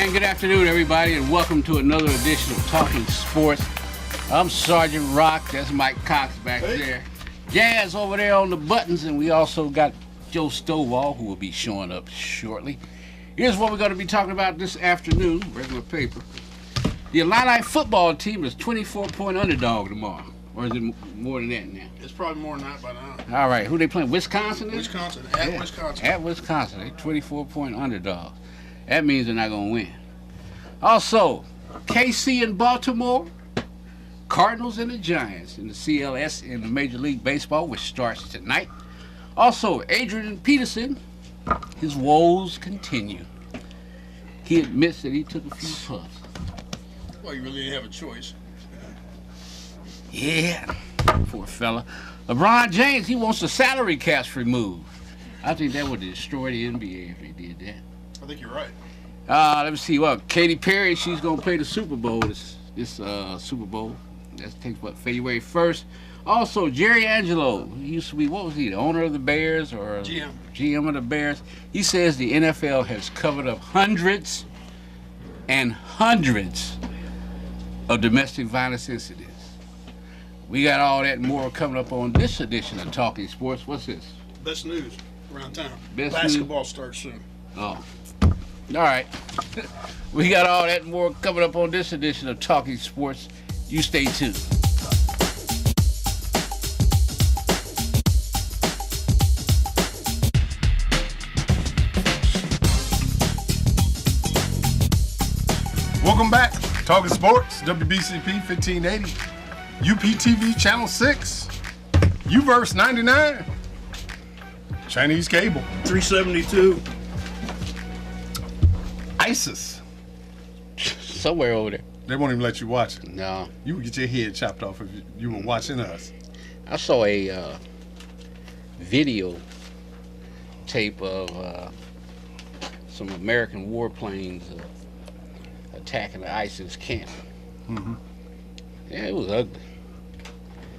And good afternoon, everybody, and welcome to another edition of Talking Sports. I'm Sergeant Rock. That's Mike Cox back there. Jazz over there on the buttons, and we also got Joe Stovall, who will be showing up shortly. Here's what we're going to be talking about this afternoon, regular paper. The Illini football team is 24-point underdog tomorrow. Or is it more than that now? It's probably more than that by now. All right, who they playing? Wisconsin? Wisconsin, Wisconsin. At Wisconsin. They 24-point underdogs. That means they're not going to win. Also, KC in Baltimore, Cardinals and the Giants in the CLS in the Major League Baseball, which starts tonight. Also, Adrian Peterson, his woes continue. He admits that he took a few puffs. Well, you really didn't have a choice. Yeah, poor fella. LeBron James, he wants the salary caps removed. I think that would destroy the NBA if they did that. I think you're right. Let me see. Well, Katy Perry, she's gonna play the Super Bowl this Super Bowl. That takes February 1st. Also, Jerry Angelo, he used to be, what was he, the owner of the Bears or GM of the Bears? He says the NFL has covered up hundreds and hundreds of domestic violence incidents. We got all that and more coming up on this edition of Talking Sports. What's this? Best news around town. Best Basketball starts soon. Oh. All right. We got all that and more coming up on this edition of Talking Sports. You stay tuned. Welcome back. Talking Sports, WBCP 1580, UPTV Channel 6, Uverse 99, Chinese Cable, 372. ISIS. Somewhere over there. They won't even let you watch it. No. You would get your head chopped off if you were watching us. I saw a video tape of some American warplanes attacking the ISIS camp. Mm-hmm. Yeah, it was ugly.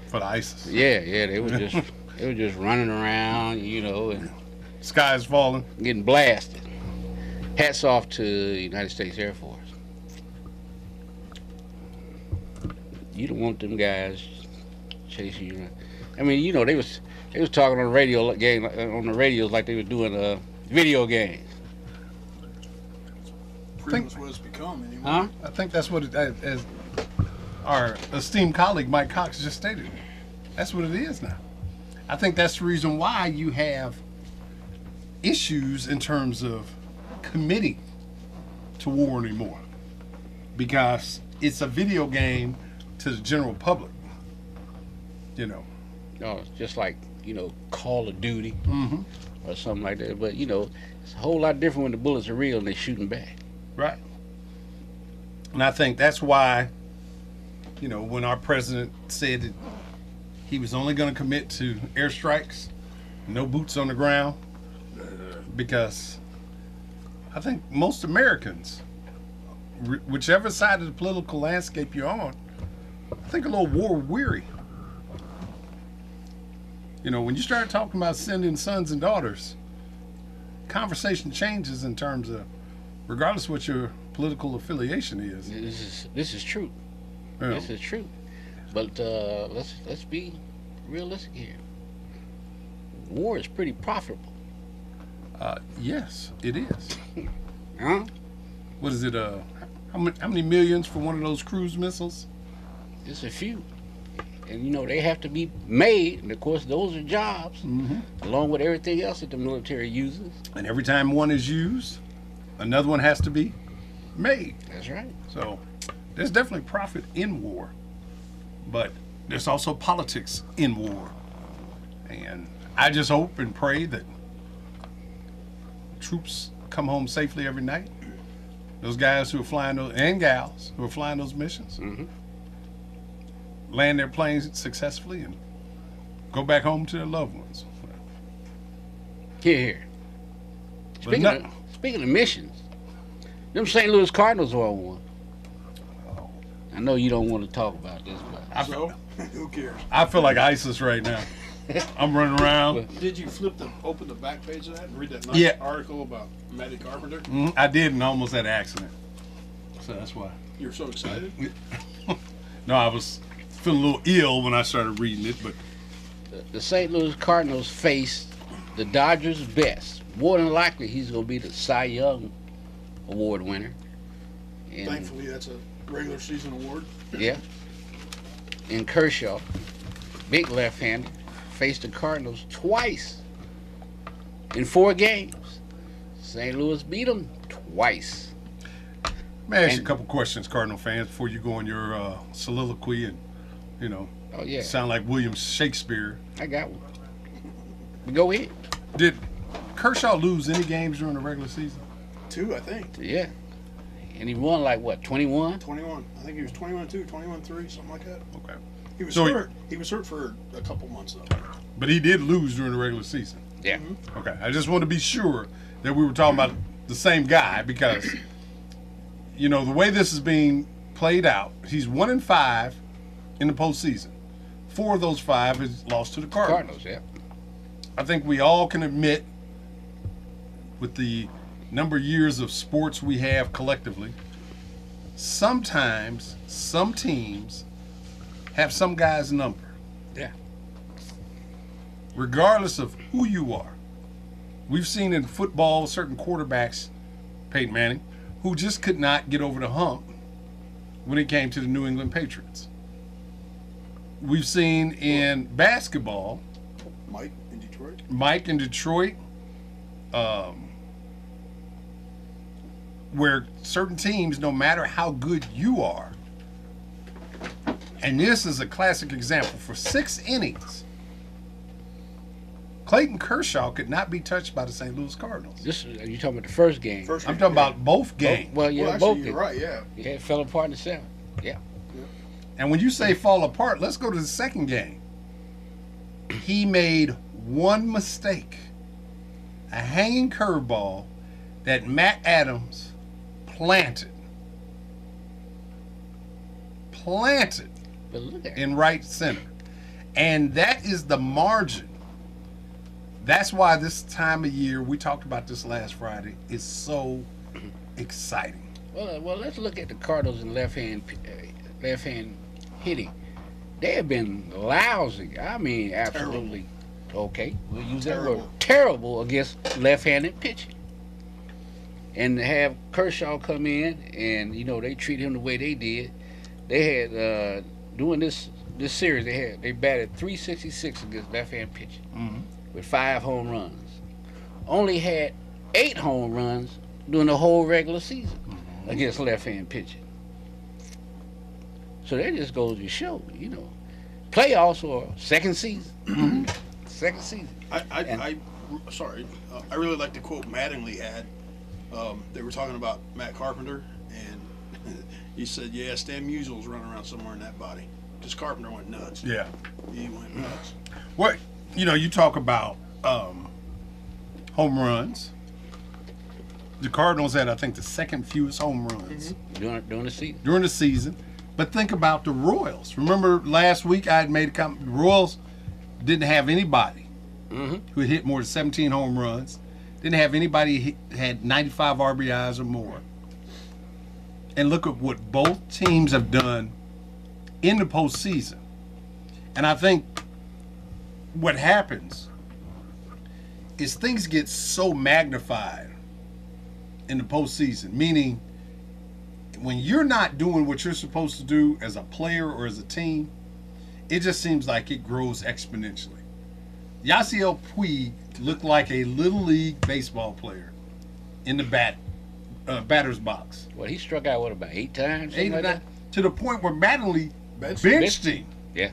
For the ISIS. Yeah, they were just running around, and Sky's falling. getting blasted. Hats off to the United States Air Force. You don't want them guys chasing you. I mean, they was talking on the radios like they were doing video games. Pretty much what it's become anymore. Huh? I think that's what as our esteemed colleague Mike Cox just stated. That's what it is now. I think that's the reason why you have issues in terms of committing to war anymore, because it's a video game to the general public. No, it's just like Call of Duty or something like that. But it's a whole lot different when the bullets are real and they're shooting back. Right. And I think that's why, when our president said that he was only going to commit to airstrikes, no boots on the ground, because I think most Americans, whichever side of the political landscape you're on, I think a little war weary. When you start talking about sending sons and daughters, conversation changes in terms of, regardless of what your political affiliation is. This is true. Yeah. This is true. But let's be realistic here. War is pretty profitable. Yes, it is. Huh? What is it? How many millions for one of those cruise missiles? It's a few. And they have to be made, and of course those are jobs, along with everything else that the military uses. And every time one is used, another one has to be made. That's right. So there's definitely profit in war, but there's also politics in war. And I just hope and pray that troops come home safely every night. Those guys who are flying those, and gals who are flying those missions, land their planes successfully and go back home to their loved ones. Here. Speaking of missions, them St. Louis Cardinals are on one. I know you don't want to talk about this, but Who cares? I feel like ISIS right now. I'm running around. Did you open the back page of that and read that nice article about Matty Carpenter? I did, and almost had an accident. So that's why. You're so excited. No, I was feeling a little ill when I started reading it, but The St. Louis Cardinals face the Dodgers best. More than likely, he's going to be the Cy Young Award winner. And, Thankfully, that's a regular season award. yeah. And Kershaw, big left-hander, faced the Cardinals twice in 4 games. St. Louis beat them twice. let me ask you a couple questions, Cardinal fans, before you go on your soliloquy and, Oh, yeah. sound like William Shakespeare. I got one. Go ahead. Did Kershaw lose any games during the regular season? 2, I think. Yeah. And he won like what, 21? 21. I think he was 21-2, 21-3, something like that. Okay. He was So- hurt. He was hurt for a couple months though. But he did lose during the regular season. Yeah. Okay. I just want to be sure that we were talking about the same guy because, the way this is being played out, he's 1-5 in the postseason. 4 of those 5 is lost to the Cardinals. Cardinals, yeah. I think we all can admit, with the number of years of sports we have collectively, sometimes some teams have some guy's number. Yeah. Regardless of who you are. We've seen in football certain quarterbacks, Peyton Manning, who just could not get over the hump when it came to the New England Patriots. We've seen in basketball, Mike in Detroit. Mike in Detroit, where certain teams, no matter how good you are, and this is a classic example, for 6 innings, Clayton Kershaw could not be touched by the St. Louis Cardinals. This are you talking about the first game? First I'm talking about both games. Well, yeah, Well, actually, both you're games. right. Yeah. Yeah, it fell apart in the 7th. Yeah. And when you say fall apart, let's go to the second game. He made one mistake. A hanging curveball that Matt Adams planted. But look at it. In right center. And that is the margin. That's why this time of year, we talked about this last Friday, is so exciting. Well, let's look at the Cardinals in left-hand hitting. They have been lousy. I mean, absolutely. Okay, we'll use that word. Terrible against left-handed pitching. And to have Kershaw come in and, they treat him the way they did. They had, doing this series, they batted .366 against left-hand pitching with 5 home runs. Only had 8 home runs during the whole regular season against left-hand pitching. So that just goes to show, playoffs or second season. Second season. I really like the quote Mattingly had. They were talking about Matt Carpenter, and he said, "Yeah, Stan Musial's running around somewhere in that body." Because Carpenter went nuts. Yeah. He went nuts. What you talk about home runs. The Cardinals had, I think, the second fewest home runs During the season. during the season. But think about the Royals. Remember last week I had made a comment. The Royals didn't have anybody who had hit more than 17 home runs. Didn't have anybody who had 95 RBIs or more. And look at what both teams have done in the postseason. And I think what happens is things get so magnified in the postseason, meaning when you're not doing what you're supposed to do as a player or as a team, it just seems like it grows exponentially. Yasiel Puig looked like a little league baseball player in the batter's box. Well, he struck out, what, about 8 times? 8 or Like 9, that? to the point where Mattingly benched him. Yeah.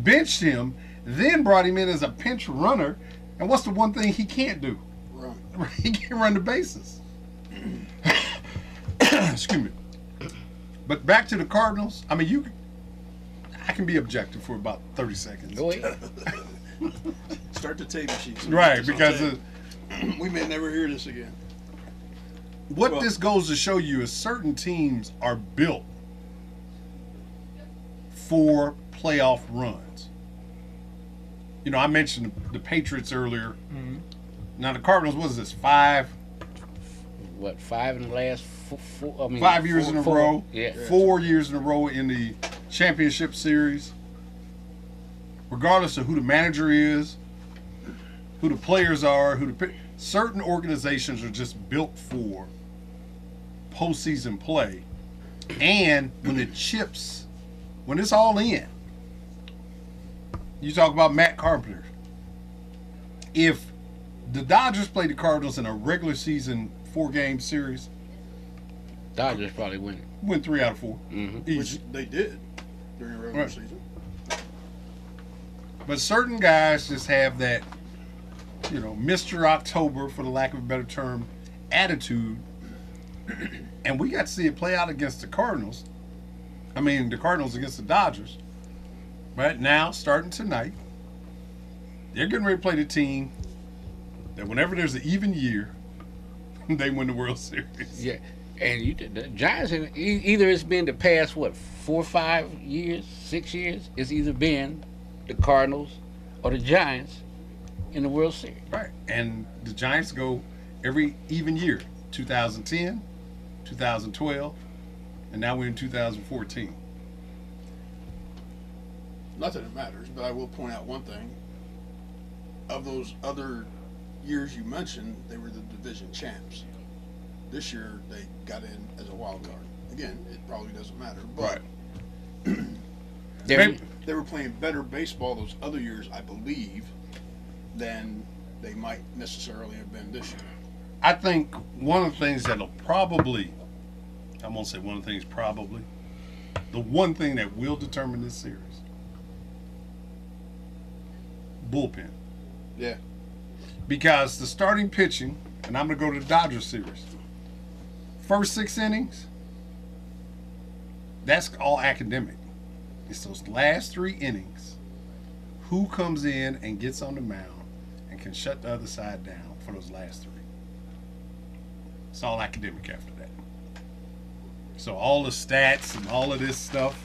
Benched him, then brought him in as a pinch runner. And what's the one thing he can't do? Run. He can't run the bases. Excuse me. But back to the Cardinals. I mean, I can be objective for about 30 seconds. Go ahead. Start the tape machine. Right, because we may never hear this again. what this goes to show you is certain teams are built for playoff runs. I mentioned the Patriots earlier. Now the Cardinals, what is this, 5? what, 5 in the last four, 5 years in a row. Yeah. 4 years in a row in the championship series. Regardless of who the manager is, who the players are, certain organizations are just built for postseason play. And when it's all in, you talk about Matt Carpenter. If the Dodgers played the Cardinals in a regular season 4-game series, Dodgers probably win 3 out of 4. Mm-hmm. Which they did during the regular season. But certain guys just have that, Mr. October, for the lack of a better term, attitude. And we got to see it play out against the Cardinals. The Cardinals against the Dodgers. Right now, starting tonight, they're getting ready to play the team that whenever there's an even year, they win the World Series. Yeah. And the Giants, either it's been the past, 4 or 5 years, 6 years, it's either been the Cardinals or the Giants in the World Series. Right. And the Giants go every even year. 2010, 2012, and now we're in 2014. Not that it matters, but I will point out one thing. Of those other years you mentioned, they were the division champs. This year, they got in as a wild card. Again, it probably doesn't matter, but they were playing better baseball those other years, I believe, than they might necessarily have been this year. I think one of the things that'll probably, I won't say one of the things probably, the one thing that will determine this series, bullpen. Yeah. Because the starting pitching, and I'm going to go to the Dodgers series, first 6 innings, that's all academic. It's those last 3 innings. Who comes in and gets on the mound and can shut the other side down for those last 3? It's all academic after that. So all the stats and all of this stuff,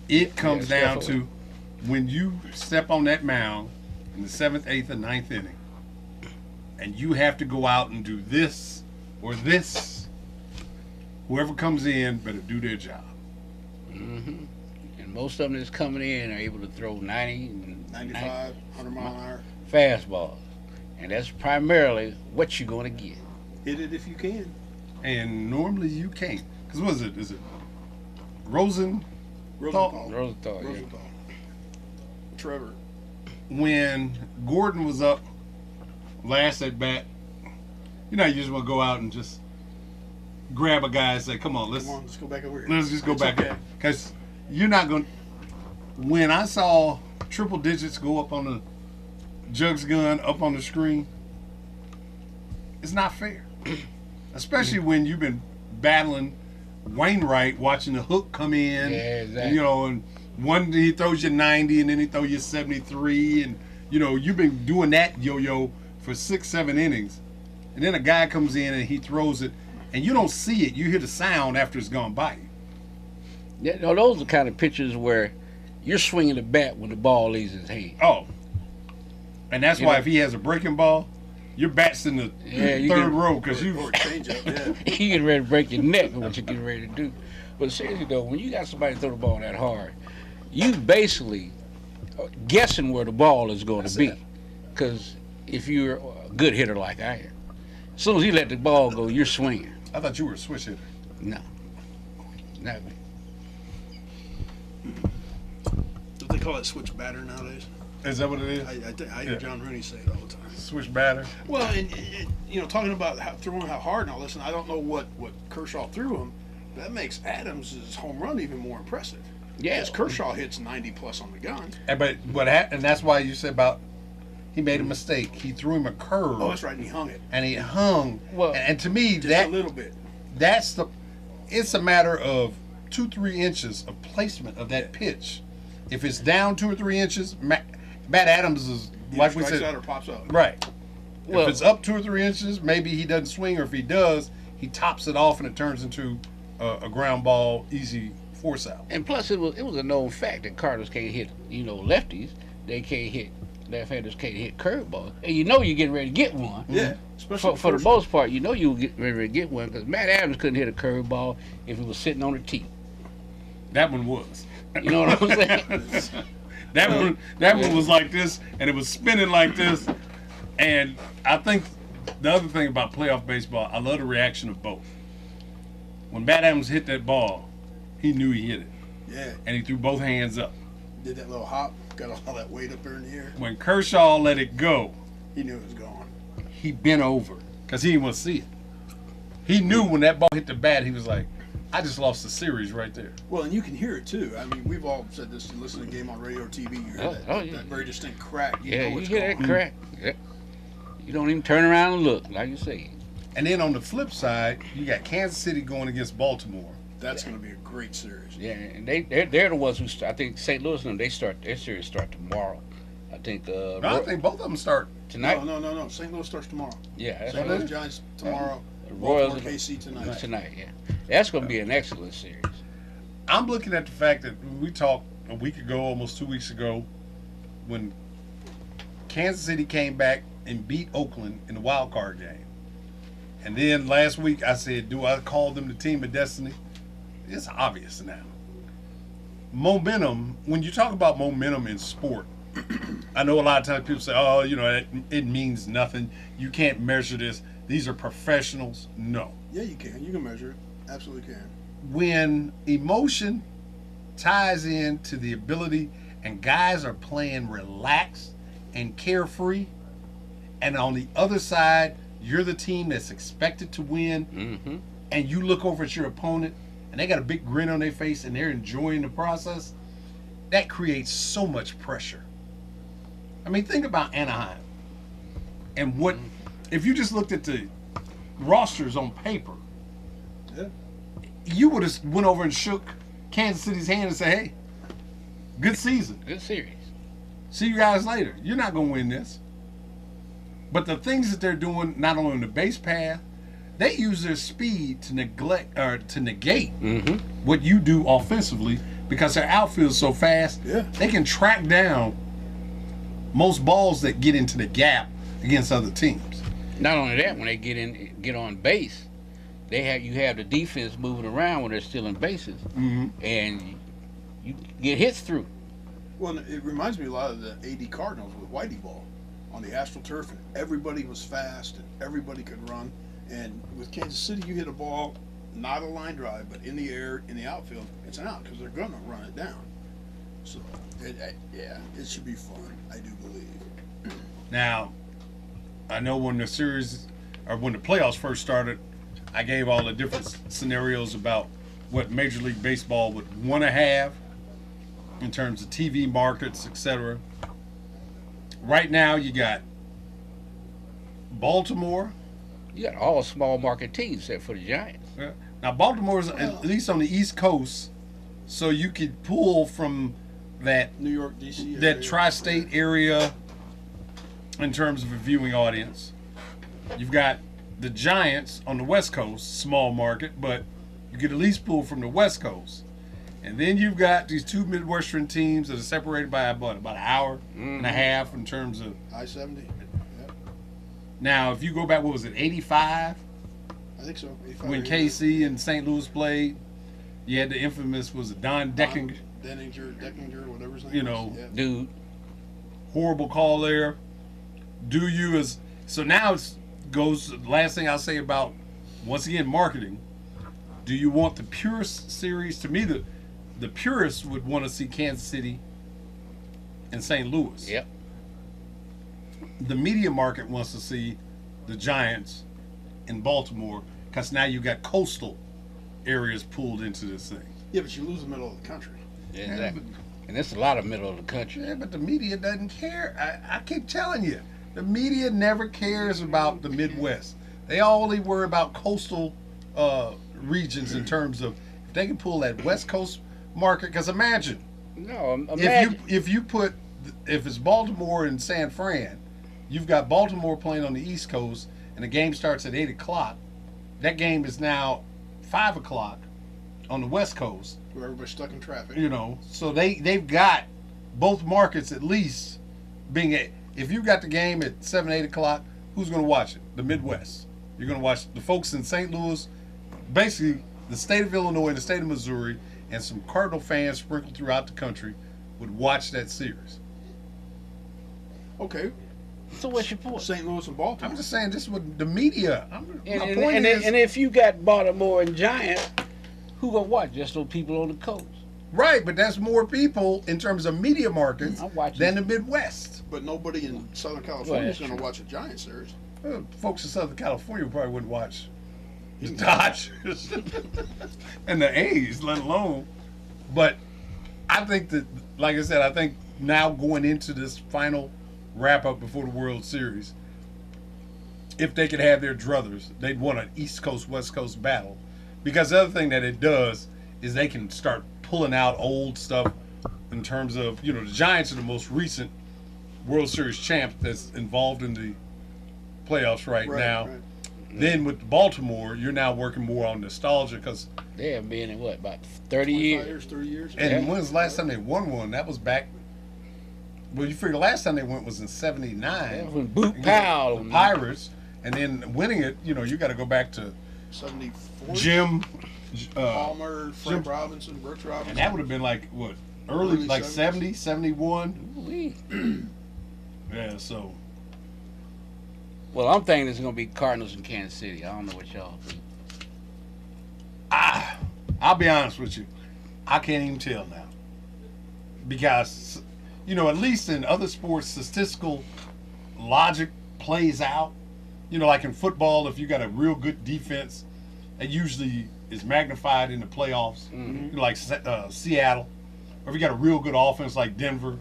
it comes down to when you step on that mound in the 7th, 8th, and 9th inning, and you have to go out and do this or this, whoever comes in better do their job. Mm-hmm. And most of them that's coming in are able to throw 90, 95, 100 mile an hour fastballs. And that's primarily what you're going to get. Hit it if you can. And normally you can't. Because what is it? Is it Rosenthal? Rosenthal, yeah. Trevor. When Gordon was up last at bat, you just want to go out and just grab a guy and say, come on, let's go back over here. Let's just go back. Okay. Because you're not going to. When I saw triple digits go up on the Jugs gun up on the screen, it's not fair. Especially when you've been battling Wainwright, watching the hook come in. Yeah, exactly. And one he throws you 90 and then he throws you 73, and you've been doing that yo-yo for 6-7 innings, and then a guy comes in and he throws it and you don't see it, you hear the sound after it's gone by you. Yeah, those are the kind of pitches where you're swinging the bat when the ball leaves his hand. Oh, and that's why if he has a breaking ball, your bat's in the third row because you change up. Yeah. You get ready to break your neck with what you're getting ready to do. But seriously though, when you got somebody throw the ball that hard, you basically guessing where the ball is going to be. Because if you're a good hitter like I am, as soon as he let the ball go, you're swinging. I thought you were a switch hitter. No, not me. Don't they call it switch batter nowadays? Is that what it is? I hear John Rooney say it all the time. Switch batter. Well, and talking about throwing how hard and all this, and I don't know what Kershaw threw him. That makes Adams' home run even more impressive. Yeah, Yes, Kershaw hits 90 plus on the gun. But what happened? And that's why you said about he made a mistake. He threw him a curve. Oh, that's right, and he hung it. And he hung. Well, and to me, Just a little bit. It's a matter of 2-3 inches of placement of that pitch. If it's down 2 or 3 inches, Matt Adams is like we said. Out or pops up. Right. Well, if it's up 2 or 3 inches, maybe he doesn't swing, or if he does, he tops it off and it turns into a ground ball, easy force out. And plus, it was a known fact that Cardinals can't hit lefties they can't hit. Left-handers can't hit curveballs, and you know you're getting ready to get one. Yeah, especially For the most part, you know you were getting ready to get one because Matt Adams couldn't hit a curveball if it was sitting on the tee. That one was. You know what I'm saying? that one was like this, and it was spinning like this. And I think the other thing about playoff baseball, I love the reaction of both. When Matt Adams hit that ball, he knew he hit it. Yeah. And he threw both hands up. Did that little hop, got all that weight up there in the air. When Kershaw let it go, He knew it was gone. he bent over because he didn't want to see it. He knew when that ball hit the bat, he was like, I just lost the series right there. Well, and you can hear it too. I mean, we've all said this. You listen to the game on radio or TV, you hear that very distinct crack. You know you it's hear gone. that crack. Yeah. You don't even turn around and look, like you say. And then on the flip side, you got Kansas City going against Baltimore. That's going to be a great series. Yeah, and they're the ones who start. I think St. Louis and them, their series start tomorrow. I think. No, I think both of them start tonight. No. St. Louis starts tomorrow. Yeah, that's St. right. Louis Giants tomorrow. Royals Baltimore, KC tonight. Tonight, yeah. That's going to be an excellent series. I'm looking at the fact that we talked a week ago, almost 2 weeks ago, when Kansas City came back and beat Oakland in the wild card game. And then last week I said, do I call them the team of destiny? It's obvious now. Momentum, when you talk about momentum in sport, I know a lot of times people say, oh, it means nothing. You can't measure this. These are professionals. No. Yeah, you can. You can measure it. Absolutely can. When emotion ties into the ability and guys are playing relaxed and carefree, and on the other side, you're the team that's expected to win, and you look over at your opponent and they got a big grin on their face and they're enjoying the process, that creates so much pressure. I mean, think about Anaheim and what if you just looked at the rosters on paper. Yeah. You would have went over and shook Kansas City's hand and said, hey, good season. Good series. See you guys later. You're not going to win this. But the things that they're doing, not only on the base path, they use their speed to negate what you do offensively because their outfield is so fast. Yeah. They can track down most balls that get into the gap against other teams. Not only that, when they get on base, you have the defense moving around when they're stealing bases, and you get hits through. Well, it reminds me a lot of the AD Cardinals with Whitey Ball on the AstroTurf, and everybody was fast and everybody could run. And with Kansas City, you hit a ball, not a line drive, but in the air, in the outfield, it's an out because they're going to run it down. So, it should be fun, I do believe. Now, I know when the playoffs first started, I gave all the different scenarios about what Major League Baseball would want to have in terms of TV markets, etc. Right now, you got Baltimore. You got all small market teams except for the Giants. Now, Baltimore's at least on the East Coast, so you could pull from that New York, D.C. that tri-state area in terms of a viewing audience. You've got the Giants on the West Coast, small market, but you could at least pull from the West Coast. And then you've got these two Midwestern teams that are separated by about an hour and a half in terms of I-70. Yep. Now, if you go back, what was it, 85? I think so. 85 When KC and St. Louis played, you had the infamous, was it Don Deckinger? Deckinger, whatever his name is. Yeah. Dude. Horrible call there. So now goes the last thing I'll say about, once again, marketing. Do you want the purest series? To me, the purists would want to see Kansas City and St. Louis. Yep. The media market wants to see the Giants in Baltimore because now you got coastal areas pulled into this thing. Yeah, but you lose the middle of the country. Exactly. And it's a lot of middle of the country. Yeah, but the media doesn't care. I keep telling you, the media never cares about the Midwest. They only worry about coastal regions in terms of if they can pull that West Coast market. Because imagine, if it's Baltimore and San Fran, you've got Baltimore playing on the East Coast, and the game starts at 8:00. That game is now 5:00 on the West Coast. Where everybody's stuck in traffic. So they've got both markets at least being if you got the game at 7, 8 o'clock, who's going to watch it? The Midwest. You're going to watch the folks in St. Louis, basically the state of Illinois and the state of Missouri, and some Cardinal fans sprinkled throughout the country would watch that series. Okay. So what's your point? St. Louis and Baltimore. I'm just saying this is what the media. And if you got Baltimore and Giants, who gonna watch? Just those people on the coast. Right, but that's more people in terms of media markets than the Midwest. But nobody in Southern California is going to watch a Giant series. Folks in Southern California probably wouldn't watch the Dodgers and the A's, let alone. But I think that, like I said, I think now going into this final wrap-up before the World Series, if they could have their druthers, they'd want an East Coast, West Coast battle. Because the other thing that it does is they can start pulling out old stuff in terms of, the Giants are the most recent World Series champ that's involved in the playoffs right now. Right. Then with Baltimore, you're now working more on nostalgia because they have been in about 30 years. 30 years. And when was the last time they won one? That was back. Well, you figure the last time they went was in '79. Yeah, when Boot Powell, the Pirates, and then winning it. You got to go back to '74. Jim Palmer, Frank Robinson, Brooks Robinson. And that would have been like what? Early like 70, 71. Yeah, so. Well, I'm thinking it's going to be Cardinals in Kansas City. I don't know what y'all think. I'll be honest with you. I can't even tell now. Because, at least in other sports, statistical logic plays out. Like in football, if you got a real good defense, it usually is magnified in the playoffs. Mm-hmm. Like Seattle. Or if you got a real good offense like Denver.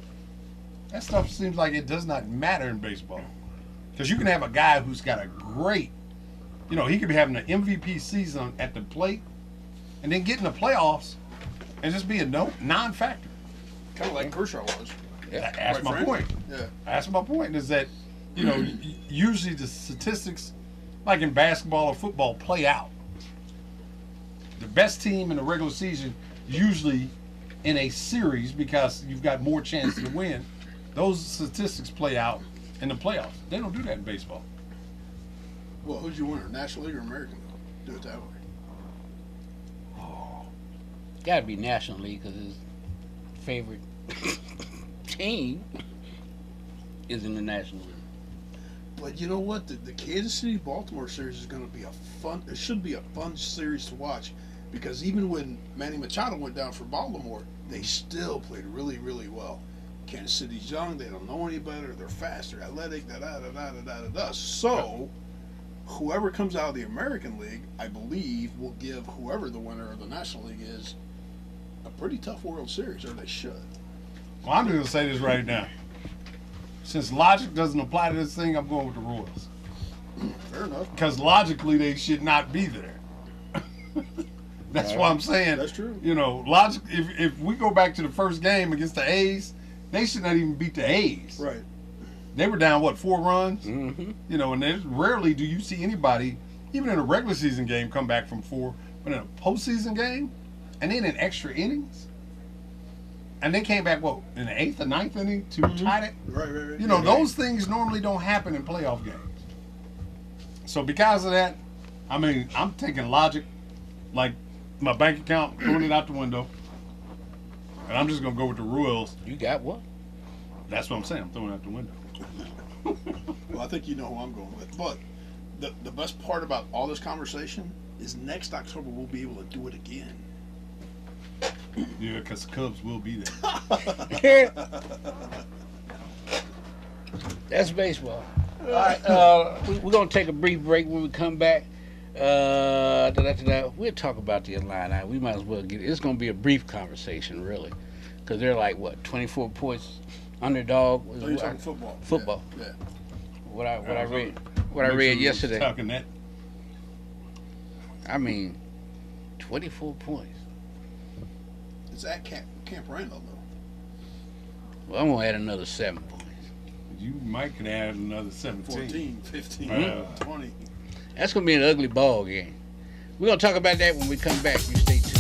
That stuff seems like it does not matter in baseball. Because you can have a guy who's got a great, he could be having an MVP season at the plate and then get in the playoffs and just be a non-factor. Kind of like Kershaw was. Yeah, that's my point. Yeah. That's my point is that, usually the statistics, like in basketball or football, play out. The best team in the regular season, usually in a series, because you've got more chances to win, those statistics play out in the playoffs. They don't do that in baseball. Well, who's your winner, National League or American? Do it that way. Oh, got to be National League because his favorite team is in the National League. But you know what? The Kansas City-Baltimore series is going to be it should be a fun series to watch because even when Manny Machado went down for Baltimore, they still played really, really well. Kansas City's young, they don't know any better, they're fast, they're athletic, da-da-da-da-da-da-da. So, whoever comes out of the American League, I believe, will give whoever the winner of the National League is a pretty tough World Series, or they should. Well, I'm going to say this right now. Since logic doesn't apply to this thing, I'm going with the Royals. Fair enough. Because logically, they should not be there. That's why I'm saying. That's true. Logic. If we go back to the first game against the A's, they should not even beat the A's. Right. They were down, 4 runs? Mm-hmm. And rarely do you see anybody, even in a regular season game, come back from 4. But in a postseason game, and then in extra innings, and they came back, in the 8th or 9th inning to tie it? Right. Those things normally don't happen in playoff games. So because of that, I'm taking logic, like my bank account, throwing it out the window. And I'm just going to go with the Royals. You got what? That's what I'm saying. I'm throwing it out the window. Well, I think you know who I'm going with. But the best part about all this conversation is next October we'll be able to do it again. Yeah, because the Cubs will be there. That's baseball. All right, we're going to take a brief break. When we come back, we'll talk about the Atlanta. We might as well it's going to be a brief conversation, really, because they're like, 24 points underdog? So you're talking football. Football. Yeah. What I read yesterday. Talking that. 24 points. It's at Camp Randall, though. Well, I'm going to add another 7 points. You might can add another 17. 14, 15, 20. That's going to be an ugly ball game. We're going to talk about that when we come back. You stay tuned.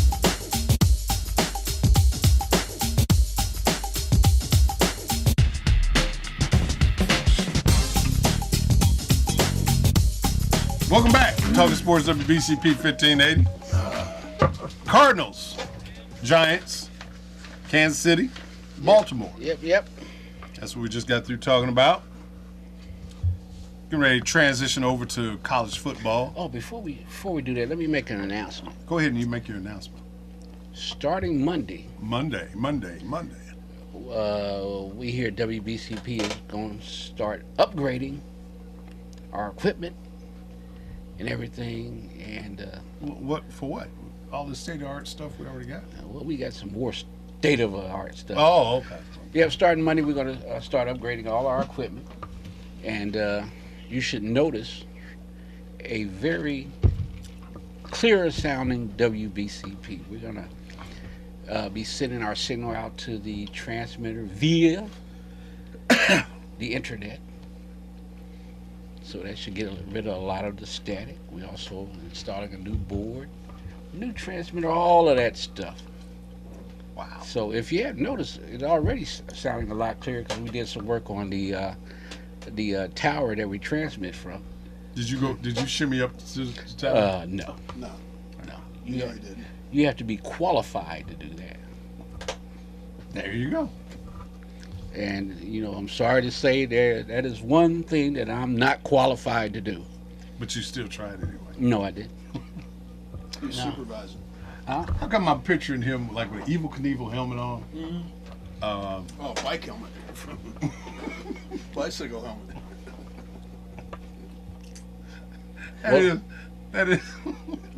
Welcome back. Talking Sports WBCP 1580. Cardinals, Giants, Kansas City, Baltimore. Yep. That's what we just got through talking about. Getting ready to transition over to college football. Oh, before we do that, let me make an announcement. Go ahead and you make your announcement. Starting Monday. Monday. We here at WBCP is going to start upgrading our equipment and everything. And What for what? All the state-of-the-art stuff we already got? well, we got some more state-of-the-art stuff. Oh, okay. Yeah, starting Monday, we're going to start upgrading all our equipment. And you should notice a very clearer sounding WBCP. We're going to be sending our signal out to the transmitter via the internet. So that should get rid of a lot of the static. We also installing a new board, new transmitter, all of that stuff. Wow. So if you have noticed, it's already sounding a lot clearer because we did some work on the tower that we transmit from. Did you shimmy up to the tower? No. No. You, No, he didn't. you have to be qualified to do that. There you go. And, I'm sorry to say that is one thing that I'm not qualified to do. But you still tried anyway. No, I didn't. He was No. supervising. How come I'm picturing him like with an Evel Knievel helmet on? Oh, bike helmet. Bicycle helmet. That is.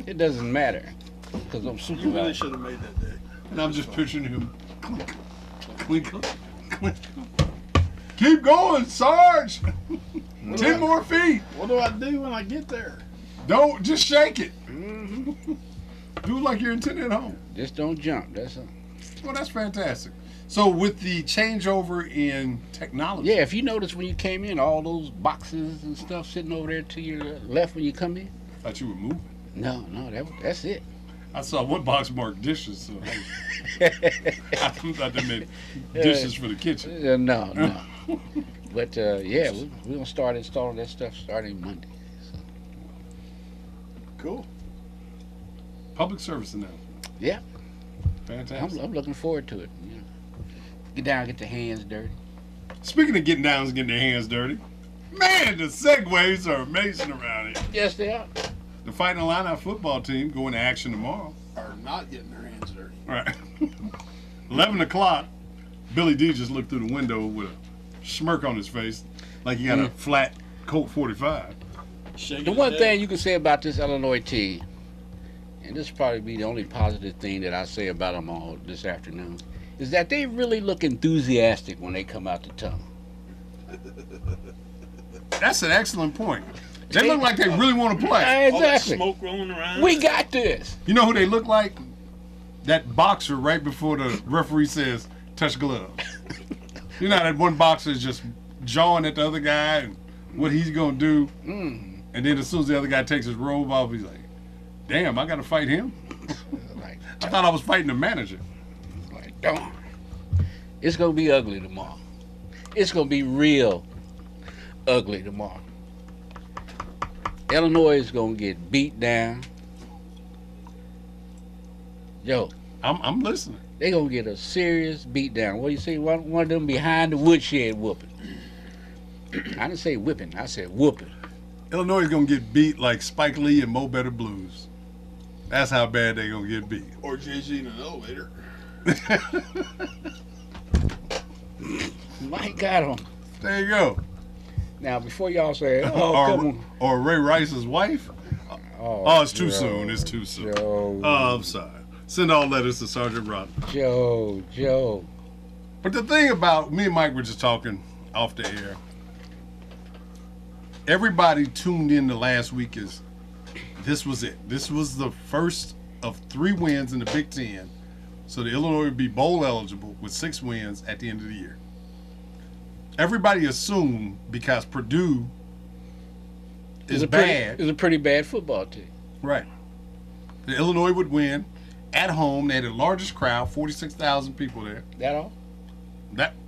It doesn't matter because I'm You really supervising. should have made that day. And I'm just picturing him. Clink, clink, clink. Keep going, Sarge. 10 more feet. What do I do when I get there? Don't just shake it. Do it like you're intending at home. Just don't jump. Well, that's fantastic. So with the changeover in technology, Yeah, if you notice when you came in, all those boxes and stuff sitting over there to your left when you come in. I thought you were moving. No, that's it. I saw one box marked dishes, so I thought they meant dishes for the kitchen. No. But yeah, we're gonna start installing that stuff starting Monday. So, Cool. Public service announcement. yeah, Fantastic. I'm looking forward to it. Get down, get the hands dirty. Speaking of getting down and getting their hands dirty, man, the segues are amazing around here. Yes, they are. The Fighting Illini football team going to action tomorrow. Are not getting their hands dirty. Right. 11 o'clock, Billy D just looked through the window with a smirk on his face like he got a flat Colt 45. Shaking The his one head. thing you can say about this Illinois team, and this probably be the only positive thing that I say about them all this afternoon, is that they really look enthusiastic when they come out to tunnel. That's an excellent point. They look like they really want to play. All that Exactly. smoke rolling around. We got this. You know who they look like? That boxer right before the referee says, touch gloves. You know that one boxer is just jawing at the other guy and what he's going to do. And then as soon as the other guy takes his robe off, he's like, damn, I got to fight him? Like, I thought I was fighting the manager. darn. It's going to be ugly tomorrow. It's going to be real ugly tomorrow. Illinois is going to get beat down. Yo, I'm listening. they going to get a serious beat down. What do you say? One of them behind the woodshed whooping. I didn't say whipping. I said whooping. Illinois is going to get beat like Spike Lee and Mo Better Blues. That's how bad they're going to get beat. Or Jay-Z in an elevator. Mike got him. There you go. Now, before y'all say, oh, come on. or Ray Rice's wife. Oh, it's too soon. It's too soon. Joe. Oh, I'm sorry. Send all letters to Sergeant Rodman. Joe. But the thing about me and Mike were just talking off the air. Everybody tuned in the last week is this was it. This was the first of 3 wins in the Big Ten. So the Illinois would be bowl eligible with 6 wins at the end of the year. Everybody assumed because Purdue is bad. It's a pretty bad football team. Right. The Illinois would win at home. They had the largest crowd, 46,000 people there. That all?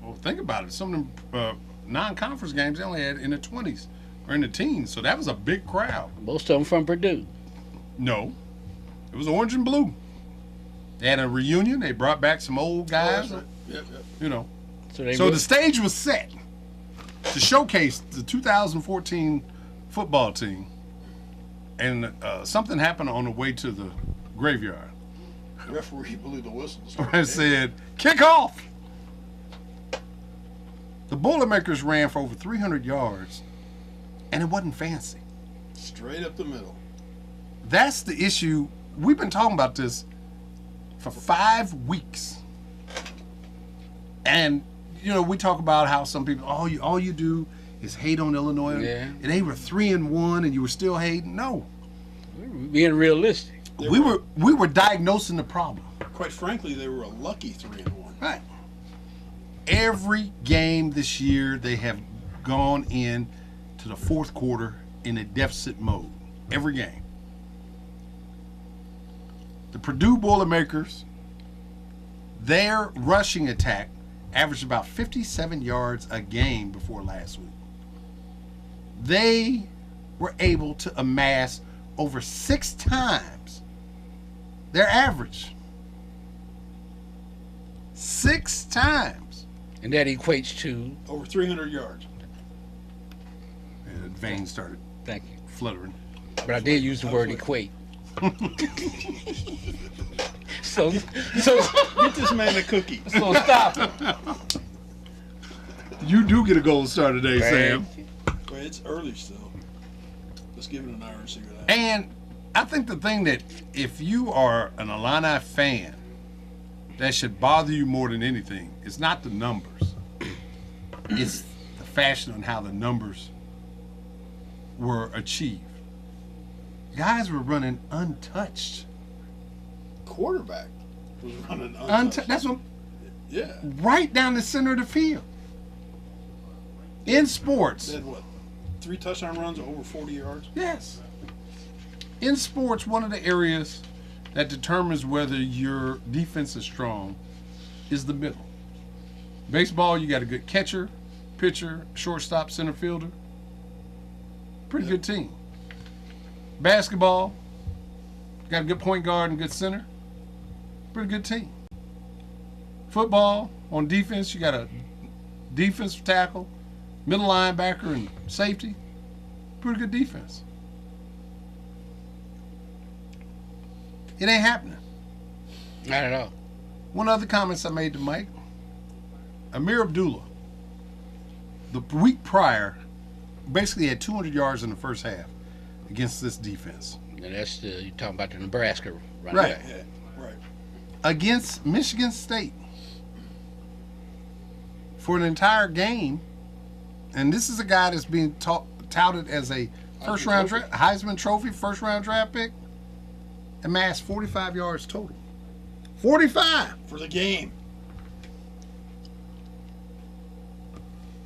Well, think about it. Some of them non-conference games they only had in the 20s or in the teens, so that was a big crowd. Most of them from Purdue. No, it was orange and blue. They had a reunion. They brought back some old guys. Right. Yep. You know. So The stage was set to showcase the 2014 football team. And something happened on the way to the graveyard. The referee blew the whistle. I said, kick off! The Boilermakers ran for over 300 yards, and it wasn't fancy. Straight up the middle. That's the issue. We've been talking about this for 5 weeks. And, you know, we talk about how some people, all you do is hate on Illinois. Yeah. And they were 3-1 and you were still hating. No. Being realistic. We were diagnosing the problem. Quite frankly, they were a lucky 3-1. Right. Every game this year, they have gone in to the fourth quarter in a deficit mode. Every game. The Purdue Boilermakers, their rushing attack averaged about 57 yards a game before last week. They were able to amass over 6 times their average. 6 times. And that equates to, Over 300 yards. And the veins started thank you. fluttering. But I did use the word equate. So Get this man a cookie. so stop it. You do get a gold star today, Sam. Well, it's early still. Let's give it an hour and see what happens. And I think the thing that if you are an Illini fan, that should bother you more than anything is not the numbers. It's the fashion on how the numbers were achieved. Guys were running untouched. Quarterback was running untouched. That's what, Yeah. right down the center of the field. In sports, They had what? 3 touchdown runs over 40 yards? yes. In sports, one of the areas that determines whether your defense is strong is the middle. Baseball, you got a good catcher, pitcher, shortstop, center fielder. Pretty good team. Basketball, got a good point guard and good center. Pretty good team. Football, on defense, you got a defensive tackle, middle linebacker, and safety. Pretty good defense. It ain't happening. Not at all. One other comments I made to Mike. Amir Abdullah, the week prior, basically had 200 yards in the first half against this defense. And that's you're talking about the Nebraska running Right. back. Yeah. Right. Against Michigan State for an entire game, and this is a guy that's being touted as a first-round Heisman Trophy, first-round draft pick, amassed 45 yards total. 45! For the game.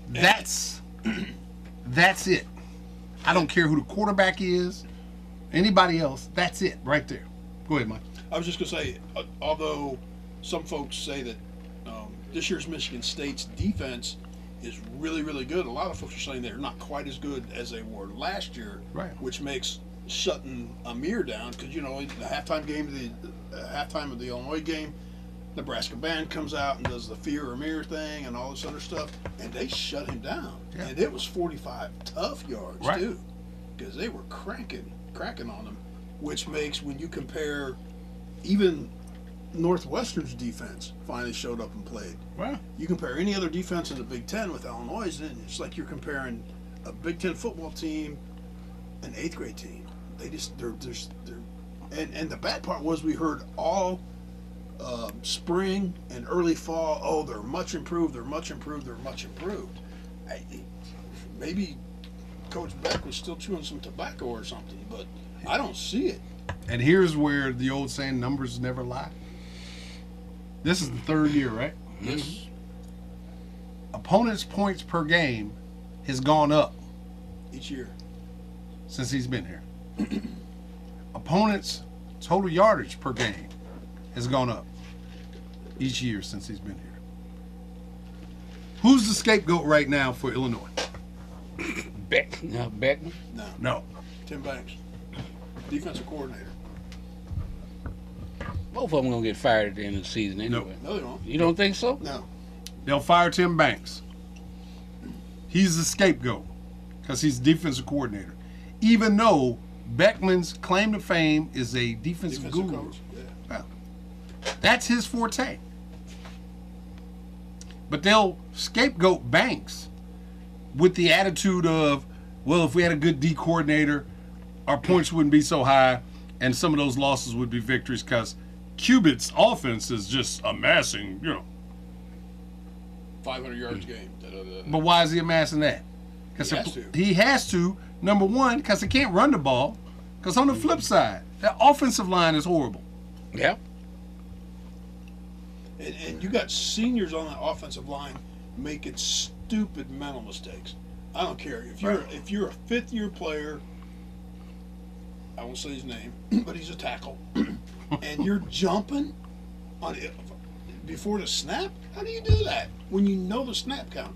That's it. I don't care who the quarterback is, anybody else. That's it right there. Go ahead, Mike. I was just going to say, although some folks say that this year's Michigan State's defense is really, really good, a lot of folks are saying they're not quite as good as they were last year, Right. which makes shutting Amir down because, you know, the halftime of the Illinois game, Nebraska band comes out and does the Fear Amir thing and all this other stuff, and they shut him down. Yeah. And it was 45 tough yards, Right. too, because they were cracking on them, which makes, when you compare, even Northwestern's defense finally showed up and played. Well, You compare any other defense in the Big Ten with Illinois', and it's like you're comparing a Big Ten football team, an 8th grade team. They're and the bad part was we heard all spring and early fall, oh, they're much improved, they're much improved. Maybe Coach Beck was still chewing some tobacco or something, but I don't see it. and here's where the old saying, numbers never lie. This is the 3rd year, right? Yes. Opponents' points per game has gone up Each year. since he's been here. Opponents' total yardage per game has gone up each year since he's been here. Who's the scapegoat right now for Illinois? Beckman. No. Tim Banks, defensive coordinator. Both of them gonna get fired at the end of the season anyway. No, they won't. You don't think so? No. They'll fire Tim Banks. He's the scapegoat because he's defensive coordinator. Even though Beckman's claim to fame is a defensive guru. Coach. Yeah. Well, that's his forte. But they'll scapegoat Banks with the attitude of, well, if we had a good D coordinator, our points wouldn't be so high, and some of those losses would be victories because Cubit's offense is just amassing, 500 yards a game. But why is he amassing that? He has to. Number one, because he can't run the ball. Because on the flip side, the offensive line is horrible. Yeah. And you got seniors on that offensive line making stupid mental mistakes. I don't care if you're a fifth-year player. I won't say his name, but he's a tackle, and you're jumping on it before the snap. How do you do that when you know the snap count?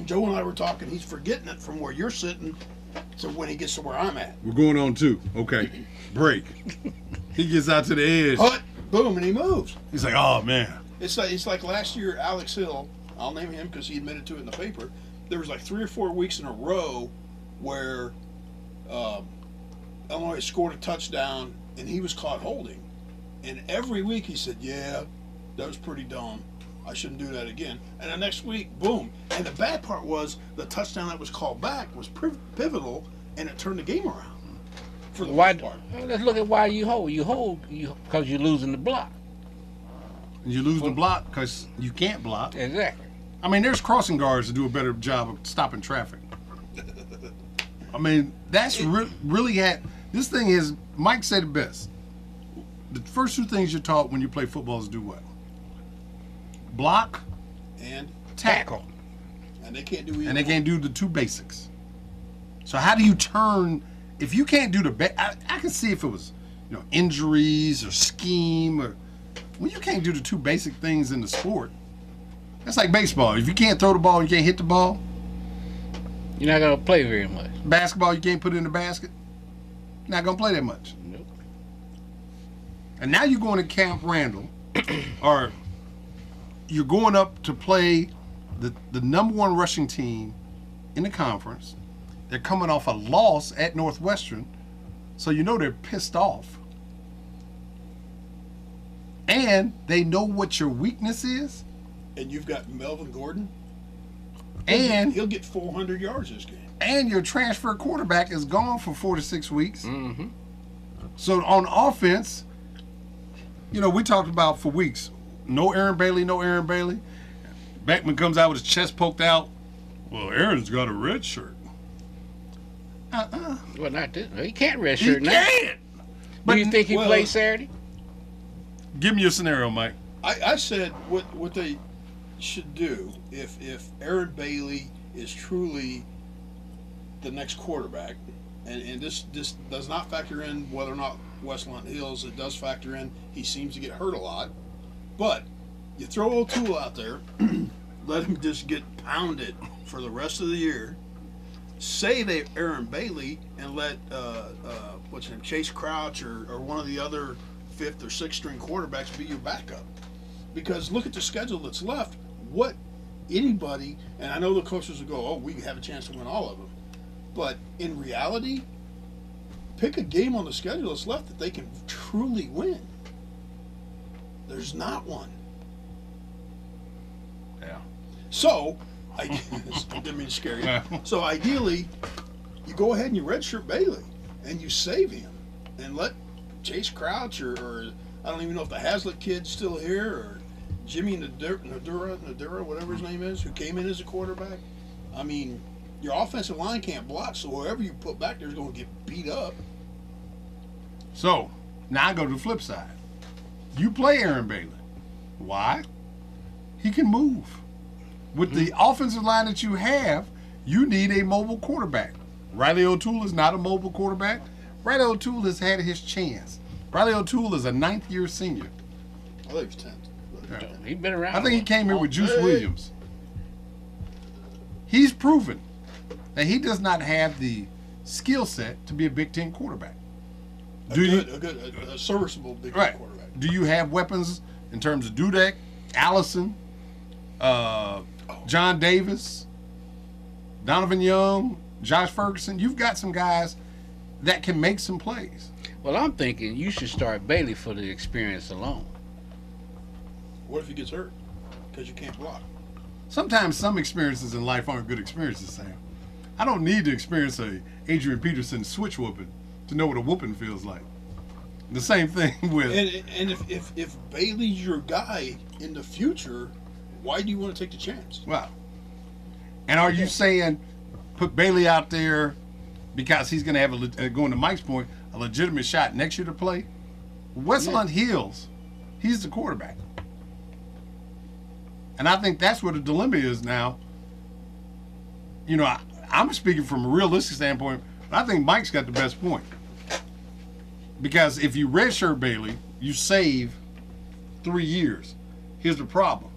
Joe and I were talking. He's forgetting it from where you're sitting to when he gets to where I'm at. We're going on 2. Okay. Break. He gets out to the edge. But boom, and he moves. He's like, oh, man. It's like last year, Alex Hill. I'll name him because he admitted to it in the paper. There was like 3 or 4 weeks in a row where Illinois scored a touchdown and he was caught holding. And every week he said, yeah, that was pretty dumb. I shouldn't do that again. And the next week, boom. And the bad part was the touchdown that was called back was pivotal, and it turned the game around for the most part. Let's look at why you hold. You hold because you're losing the block. You lose the block because you can't block. Exactly. I mean, there's crossing guards that do a better job of stopping traffic. I mean, that's really this thing is, Mike said it best. The first 2 things you're taught when you play football is do what? Block and tackle. And they can't do either. And they can't do the 2 basics. So how do you turn, if you can't do I can see if it was, injuries or scheme or, when you can't do the 2 basic things in the sport, that's like baseball. If you can't throw the ball and you can't hit the ball, you're not going to play very much. Basketball, you can't put it in the basket, you're not going to play that much. Nope. And now you're going to Camp Randall, or you're going up to play the number 1 rushing team in the conference. They're coming off a loss at Northwestern, so they're pissed off. And they know what your weakness is. And you've got Melvin Gordon. And he'll get 400 yards this game. And your transfer quarterback is gone for 4 to 6 weeks. Mm-hmm. So on offense, we talked about for weeks, no Aaron Bailey. Beckman comes out with his chest poked out. Well, Aaron's got a red shirt. Well, not this. He can't red shirt now. He can't. Do you think he plays Saturday? Give me your scenario, Mike. I said what they should do if Aaron Bailey is truly the next quarterback, and this does not factor in whether or not Westlawn Hills. It does factor in he seems to get hurt a lot, but you throw O'Toole out there, let him just get pounded for the rest of the year. Say they Aaron Bailey and let what's his name, Chase Crouch or one of the other 5th or 6th string quarterbacks be your backup. Because look at the schedule that's left. What anybody, and I know the coaches will go, oh, we have a chance to win all of them. But in reality, pick a game on the schedule that's left that they can truly win. There's not one. Yeah. So, I didn't mean to scare you. So ideally, you go ahead and you redshirt Bailey and you save him and let Chase Crouch or I don't even know if the Hazlitt kid's still here or Jimmy Nadura, whatever his name is, who came in as a quarterback. I mean, your offensive line can't block, so whoever you put back there is going to get beat up. So, now I go to the flip side. You play Aaron Bailey. Why? He can move. With the offensive line that you have, you need a mobile quarterback. Riley O'Toole is not a mobile quarterback. Riley O'Toole has had his chance. Riley O'Toole is a 9th-year senior. I think he's 10th. Yeah. He's been around. I think he came here with Juice Williams. He's proven. that he does not have the skill set to be a Big Ten quarterback. A serviceable Big Ten quarterback. Do you have weapons in terms of Dudek, Allison, John Davis, Donovan Young, Josh Ferguson? You've got some guys that can make some plays. Well, I'm thinking you should start Bailey for the experience alone. What if he gets hurt? Because you can't block. Sometimes some experiences in life aren't good experiences, Sam. I don't need to experience a Adrian Peterson switch whooping to know what a whooping feels like. The same thing with... And if Bailey's your guy in the future, why do you want to take the chance? Wow. And are you saying put Bailey out there because he's going to have, going to Mike's point, a legitimate shot next year to play? Westland Hills, he's the quarterback. And I think that's where the dilemma is now. You know, I'm speaking from a realistic standpoint, but I think Mike's got the best point. Because if you redshirt Bailey, you save 3 years. Here's the problem.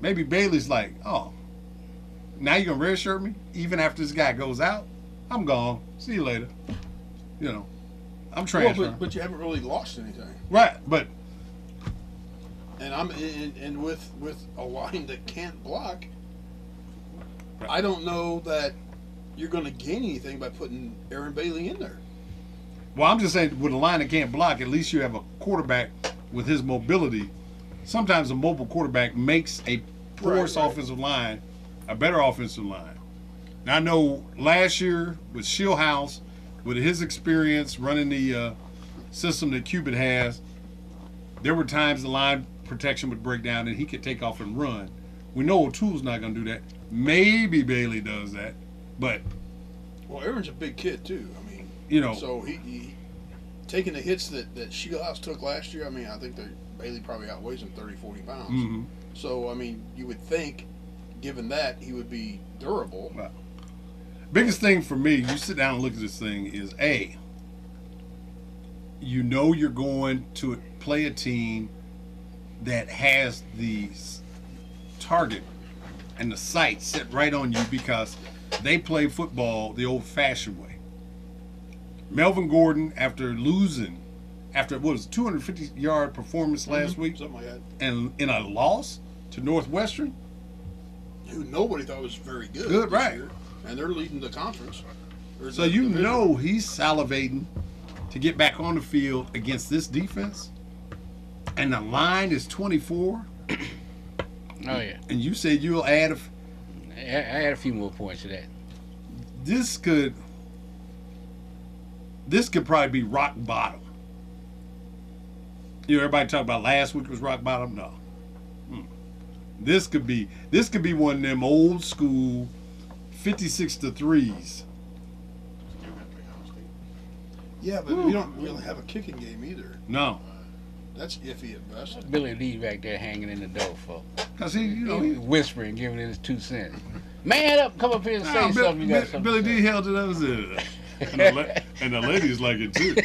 Maybe Bailey's like, oh, now you're going to redshirt me? Even after this guy goes out? I'm gone. See you later. You know, I'm transferring. Well, but you haven't really lost anything. Right, but... And with a line that can't block, I don't know that you're going to gain anything by putting Aaron Bailey in there. Well, I'm just saying, with a line that can't block, at least you have a quarterback with his mobility. Sometimes a mobile quarterback makes a porous offensive line a better offensive line. Now, I know last year with Shieldhouse, with his experience running the system that Cuban has, there were times the line protection would break down and he could take off and run. We know O'Toole's not going to do that. Maybe Bailey does that, but... Well, Aaron's a big kid, too. I mean, you know... So he taking the hits that Shieldhouse took last year, I mean, I think that Bailey probably outweighs him 30, 40 pounds. Mm-hmm. So, I mean, you would think, given that, he would be durable. Well, biggest thing for me, you sit down and look at this thing, is A, you know you're going to play a team that has the target and the sight set right on you because they play football the old-fashioned way. Melvin Gordon, after losing, what was it, 250-yard performance last week, something like that, and in a loss to Northwestern, who nobody thought was very good. Good, right? Year, and they're leading the conference. So you know he's salivating to get back on the field against this defense, and the line is 24. Oh yeah. And you said you'll add I add a few more points to that. This could probably be rock bottom. You know, everybody talk about last week was rock bottom. No. This could be one of them old school 56-3s. Yeah, but we don't really have a kicking game either. No. That's iffy at best. Billy Lee back there hanging in the door, folks. Cause he whispering, giving it his 2 cents. Man up, come up here and say something. You got something. Billy D held it up and said, and the ladies like it too.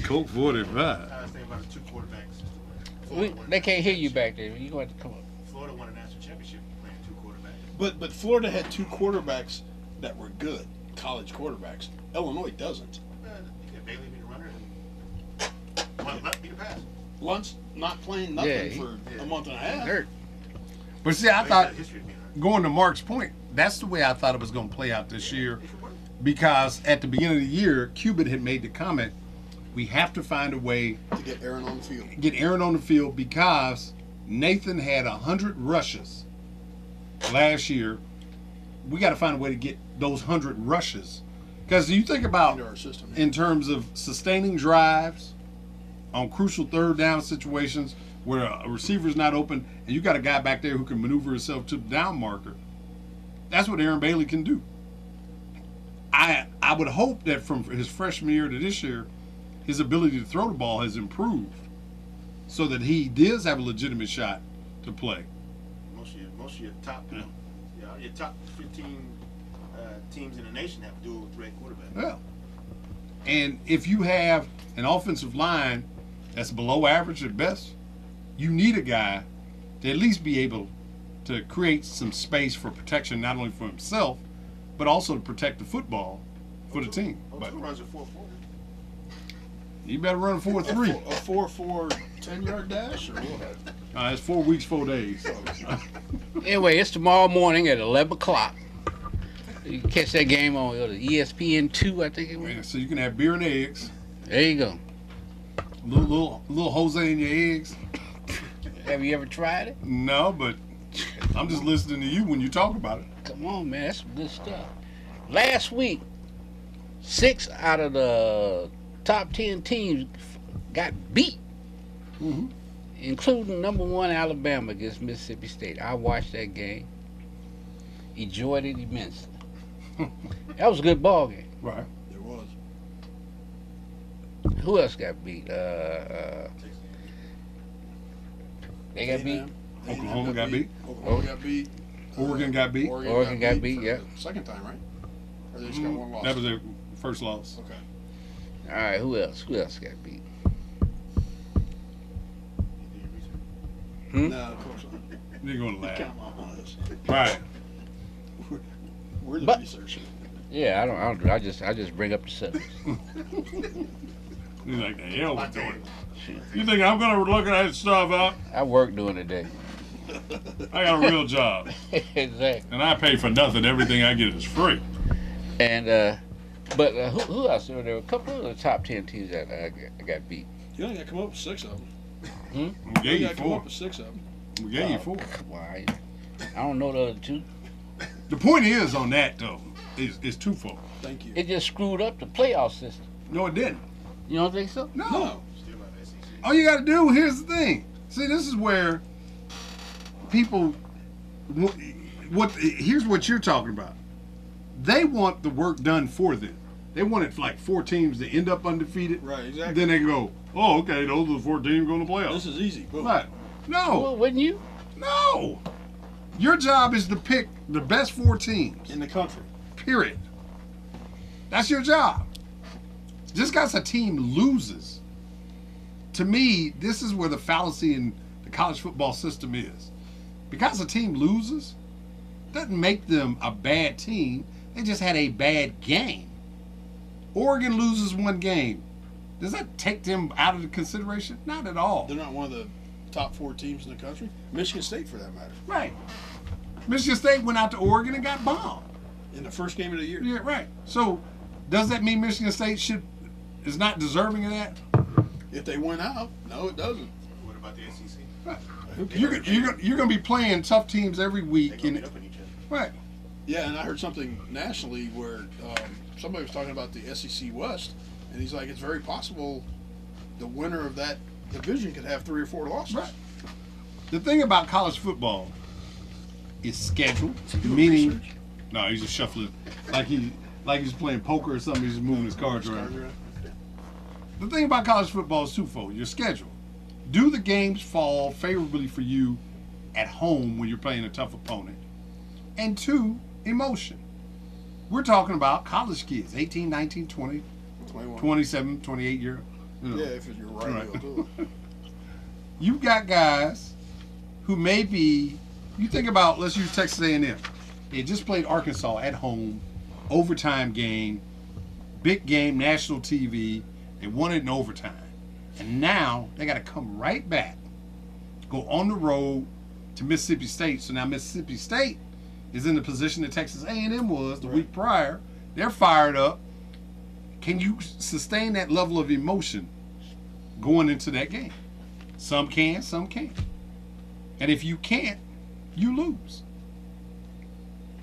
Colt 45. I was thinking about the 2 quarterbacks. They can't hear you back there. You going to come up. Florida won a national championship playing 2 quarterbacks. But Florida had 2 quarterbacks that were good, college quarterbacks. Illinois doesn't. Bailey be the runner and Lunt be the pass. Lunt's not playing nothing for a month and a half. Hurt. But see, I thought, going to Mark's point, that's the way I thought it was going to play out this year. Because at the beginning of the year, Cuban had made the comment, we have to find a way to get Aaron on the field. Because Nathan had 100 rushes last year. We got to find a way to get those 100 rushes. Because you think about, into our system, in terms of sustaining drives on crucial third down situations where a receiver's not open and you got a guy back there who can maneuver himself to the down marker, that's what Aaron Bailey can do. I would hope that from his freshman year to this year, his ability to throw the ball has improved so that he does have a legitimate shot to play. Most of your top, your top 15 teams in the nation have dual threat quarterbacks. Yeah. And if you have an offensive line that's below average at best, you need a guy to at least be able to create some space for protection, not only for himself, but also to protect the football for the team. But runs a 4-4. you better run a 4-3. A 4-4 10-yard dash or what? It's 4 weeks, 4 days. Anyway, it's tomorrow morning at 11 o'clock. You can catch that game on ESPN2, I think it was. Yeah, so you can have beer and eggs. There you go. Little Jose in your eggs. Have you ever tried it? No, but I'm just listening to you when you talk about it. Come on, man. That's some good stuff. Last week, 6 out of the top 10 teams got beat, Mm-hmm. including number 1 Alabama against Mississippi State. I watched that game. Enjoyed it immensely. That was a good ball game. Right. There was. Who else got beat? They got beat. Oklahoma got beat. Oklahoma got beat. Oregon got beat. Oregon got beat, for yeah. the second time, right? Or they just got one loss? That was their first loss. Okay. All right, who else? Who else got beat? Hmm? No, of course not. They're going to laugh. Come on, us. Right. We're the But- researchers. Yeah, I don't. I just bring up the subject. He's like, the hell with doing. You think I'm going to look at that stuff up? I work during the day. I got a real job. Exactly. And I pay for nothing. Everything I get is free. And but who else? There were a couple of the top 10 teams that got beat. You only got to come up with 6 of them. We You gave you got to come 4. up with 6 of them. We gave you 4. Why? I don't know the other 2. The point is on that, though, is twofold. Thank you. It just screwed up the playoff system. No, it didn't. You don't think so? No. No. Still like SEC. All you got to do, here's the thing. See, this is where people, here's what you're talking about. They want the work done for them. They want it like 4 teams to end up undefeated. Right, exactly. Then they can go, oh, okay, those are the 4 teams going to playoffs. This is easy. Boom. Right. Well, No, wouldn't you? no. Your job is to pick the best 4 teams, In the country. period. That's your job. Just because a team loses, to me, this is where the fallacy in the college football system is. Because a team loses, doesn't make them a bad team. They just had a bad game. Oregon loses 1 game. Does that take them out of the consideration? Not at all. They're not one of the top 4 teams in the country. Michigan State, for that matter. Right. Michigan State went out to Oregon and got bombed. In the first game of the year. Yeah, right. So, does that mean Michigan State is not deserving of that? If they went out, no, it doesn't. What about the SEC? Who You're cares? going to be playing tough teams every They week. gonna And, beat up on each other. right. Yeah, and I heard something nationally where somebody was talking about the SEC West, and he's like, it's very possible the winner of that division could have 3 or 4 losses. Right. The thing about college football is schedule, meaning research? no, he's just shuffling like he's playing poker or something. He's just moving his cards around. The thing about college football is twofold: your schedule. Do the games fall favorably for you at home when you're playing a tough opponent? And 2, emotion. We're talking about college kids, 18, 19, 20, 21. 27, 28 year. Yeah, if you're right, Right. too. You've got guys who may be. You think about, let's use Texas A&M. They just played Arkansas at home, overtime game, big game, national TV. They won it in overtime, and now they got to come right back, go on the road to Mississippi State. So now Mississippi State is in the position that Texas A&M was the week prior. They're fired up. Can you sustain that level of emotion going into that game? Some can, some can't. And if you can't, you lose.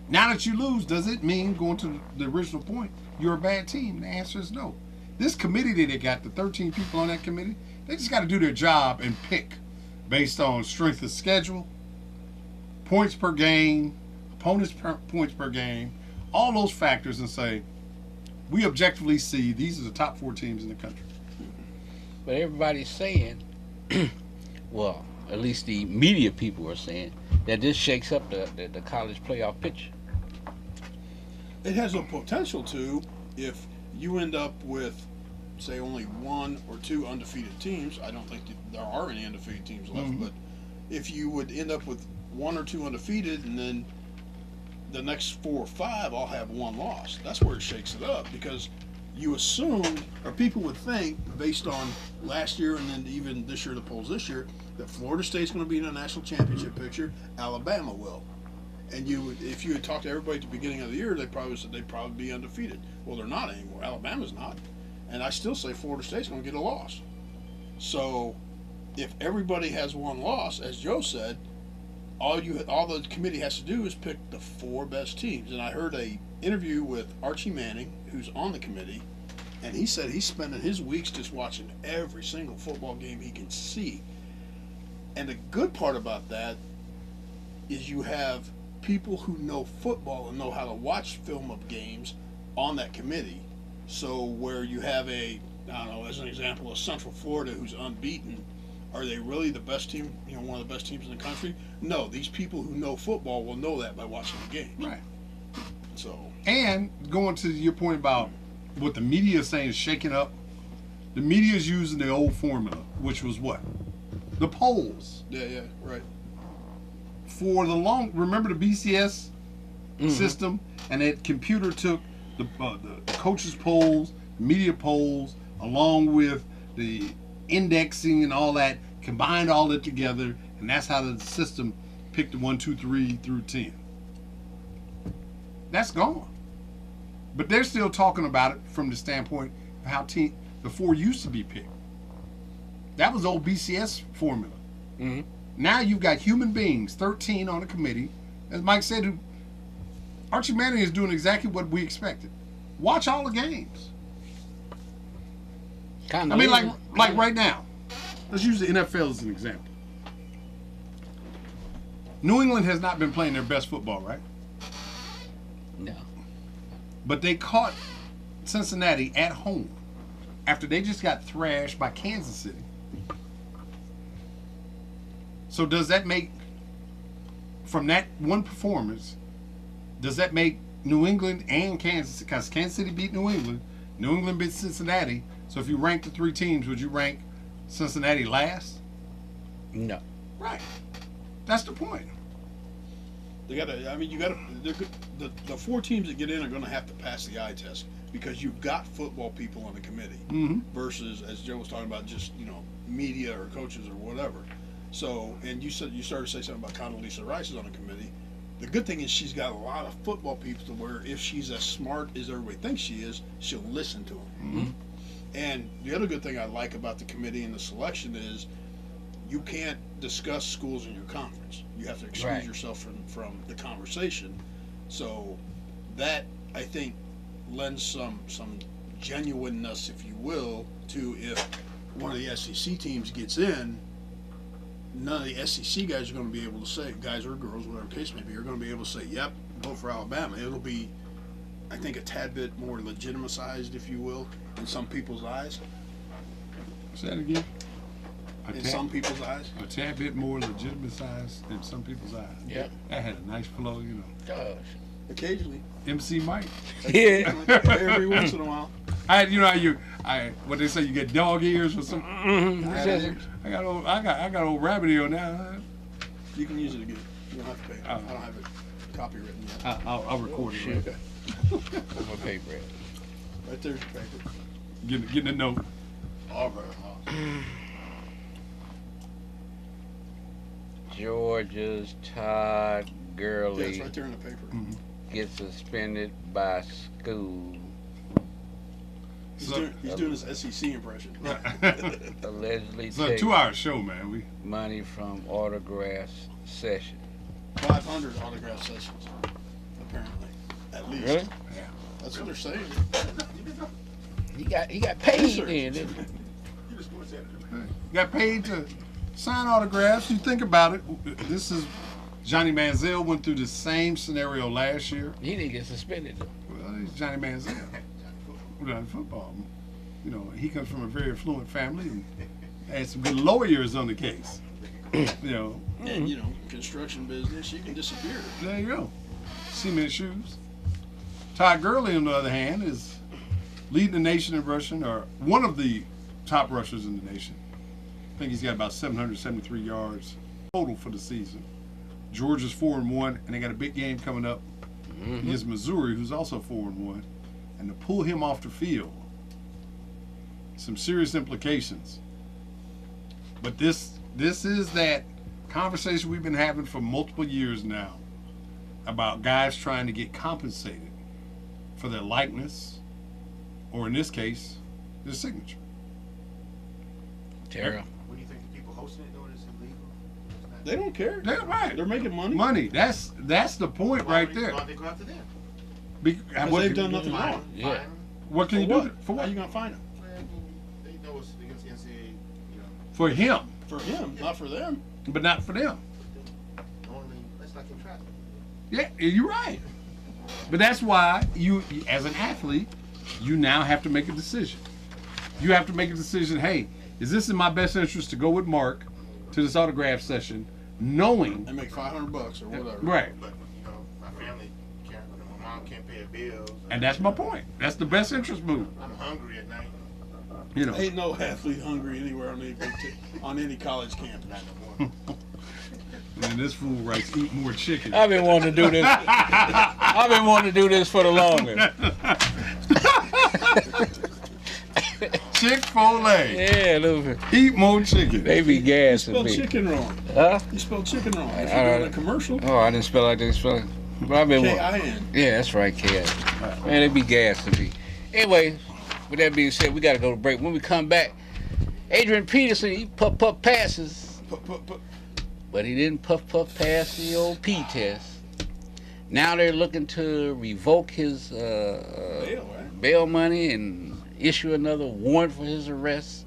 Now that you lose, does it mean, going to the original point, you're a bad team? The answer is no. This committee that they got, the 13 people on that committee, they just got to do their job and pick based on strength of schedule, points per game, opponents' points per game, all those factors, and say, we objectively see these are the top 4 teams in the country. But everybody's saying, well, at least the media people are saying, that this shakes up the college playoff picture. It has a potential to, if you end up with, say, only 1 or 2 undefeated teams. I don't think that there are any undefeated teams left, but if you would end up with 1 or 2 undefeated, and then the next 4 or 5 all have 1 loss. That's where it shakes it up, because you assume, or people would think, based on last year and then even this year, the polls this year, that Florida State's going to be in the national championship picture. Alabama will. And if you had talked to everybody at the beginning of the year, they probably said they'd probably be undefeated. Well, they're not anymore. Alabama's not. And I still say Florida State's going to get a loss. So if everybody has 1 loss, as Joe said, all the committee has to do is pick the 4 best teams. And I heard a interview with Archie Manning, who's on the committee, and he said he's spending his weeks just watching every single football game he can see. And the good part about that is you have people who know football and know how to watch film of games on that committee. So where you have I don't know, as an example, a Central Florida who's unbeaten, are they really the best team, one of the best teams in the country? No, these people who know football will know that by watching the games. Right. So. And going to your point about what the media is saying is shaking up, the media is using the old formula, which was what? The polls. Yeah, right. For the remember the BCS system, and that computer took the coaches' polls, media polls, along with the indexing and all that, combined all that together, and that's how the system picked the 1, 2, 3 through 10. That's gone. But they're still talking about it from the standpoint of how the 4 used to be picked. That was old BCS formula. Mm-hmm. Now you've got human beings, 13 on the committee. As Mike said, Archie Manning is doing exactly what we expected. Watch all the games. Kinda I mean, like right now. Let's use the NFL as an example. New England has not been playing their best football, right? No. But they caught Cincinnati at home after they just got thrashed by Kansas City. So does that make, from that one performance, does that make New England and Kansas, because Kansas City beat New England beat Cincinnati, so if you rank the 3 teams, would you rank Cincinnati last? No. Right. That's the point. The 4 teams that get in are going to have to pass the eye test, because you've got football people on the committee versus, as Joe was talking about, just, media or coaches or whatever. So, and you started to say something about Condoleezza Rice is on the committee. The good thing is she's got a lot of football people to where if she's as smart as everybody thinks she is, she'll listen to them. Mm-hmm. And the other good thing I like about the committee and the selection is you can't discuss schools in your conference. You have to excuse yourself from the conversation. So that, I think, lends some genuineness, if you will, to if one of the SEC teams gets in, none of the SEC guys are going to be able to say, guys or girls, whatever the case may be, are going to be able to say, yep, vote for Alabama. It'll be, I think, a tad bit more legitimized, if you will, in some people's eyes. Say that again. Some people's eyes. A tad bit more legitimized in some people's eyes. Yeah. That had a nice flow, Gosh. Occasionally. MC Mike. Yeah. Every once in a while. What they say, you get dog ears or something. Mm-hmm. I got old rabbit ear now. You can use it again. You don't have to pay. I don't have it copywritten yet. I'll record it. Shoot. My favorite. Right there's your paper. Getting a note. Auburn. Georgia's Todd Gurley Yeah, it's right there in the paper. Mm-hmm. gets suspended by school. He's doing his SEC impression. Allegedly It's a take 2-hour show, man. money from autograph session. 500 autograph sessions, apparently, at least. Really? Yeah. That's what they're saying. He got paid Research. then, didn't he? Got paid to sign autographs. You think about it. This is Johnny Manziel went through the same scenario last year. He didn't get suspended though. Well, he's Johnny Manziel. Without football, he comes from a very affluent family and had some good lawyers on the case. And construction business, you can disappear. There you go. Cement shoes. Todd Gurley, on the other hand, is leading the nation in rushing, or one of the top rushers in the nation. I think he's got about 773 yards total for the season. Georgia's 4-1, and they got a big game coming up against Missouri, who's also 4-1, and to pull him off the field, some serious implications. But this is that conversation we've been having for multiple years now about guys trying to get compensated for their likeness, or in this case, their signature. Terrible. What do you think the people hosting it doing is illegal? It's not- They don't care. They're right. They're making money. Money. That's the point Why right would they- there. Why would they go after them? Because What they've can- done nothing Fine wrong. them, Yeah. fine them. What can For you do? what? For How what? you gonna find them? Well, I mean, they know it's against the NCAA, you know. For him, For him, not for them. but not for them. Only that's like in traffic. Yeah, you're right. But that's why you, as an athlete, you now have to make a decision. You have to make a decision. Hey, is this in my best interest to go with Mark to this autograph session, knowing They make $500 or whatever. right? But you know, my family can't. My mom can't pay her bills. And that's my point. That's the best interest move. I'm hungry at night. You know. Ain't no athlete hungry anywhere on on any college campus. Not no more. And this fool writes, "Eat more chicken." I've been wanting to do this. I've been wanting to do this for the longest. Chick-fil-A. Yeah, look, Eat more chicken. they be You gassing spelled me. chicken wrong. Huh? You spelled chicken wrong. If I you're don't- doing a commercial, Oh, I didn't spell like this. Spell it. But I've been. K-I-N. Yeah, that's right, K.I. Man, they be gassing me. Anyway, with that being said, we got to go to break. When we come back, Adrian Peterson, he puff passes, but he didn't puff pass the old P test. Now they're looking to revoke his Bail, right? bail money and issue another warrant for his arrest.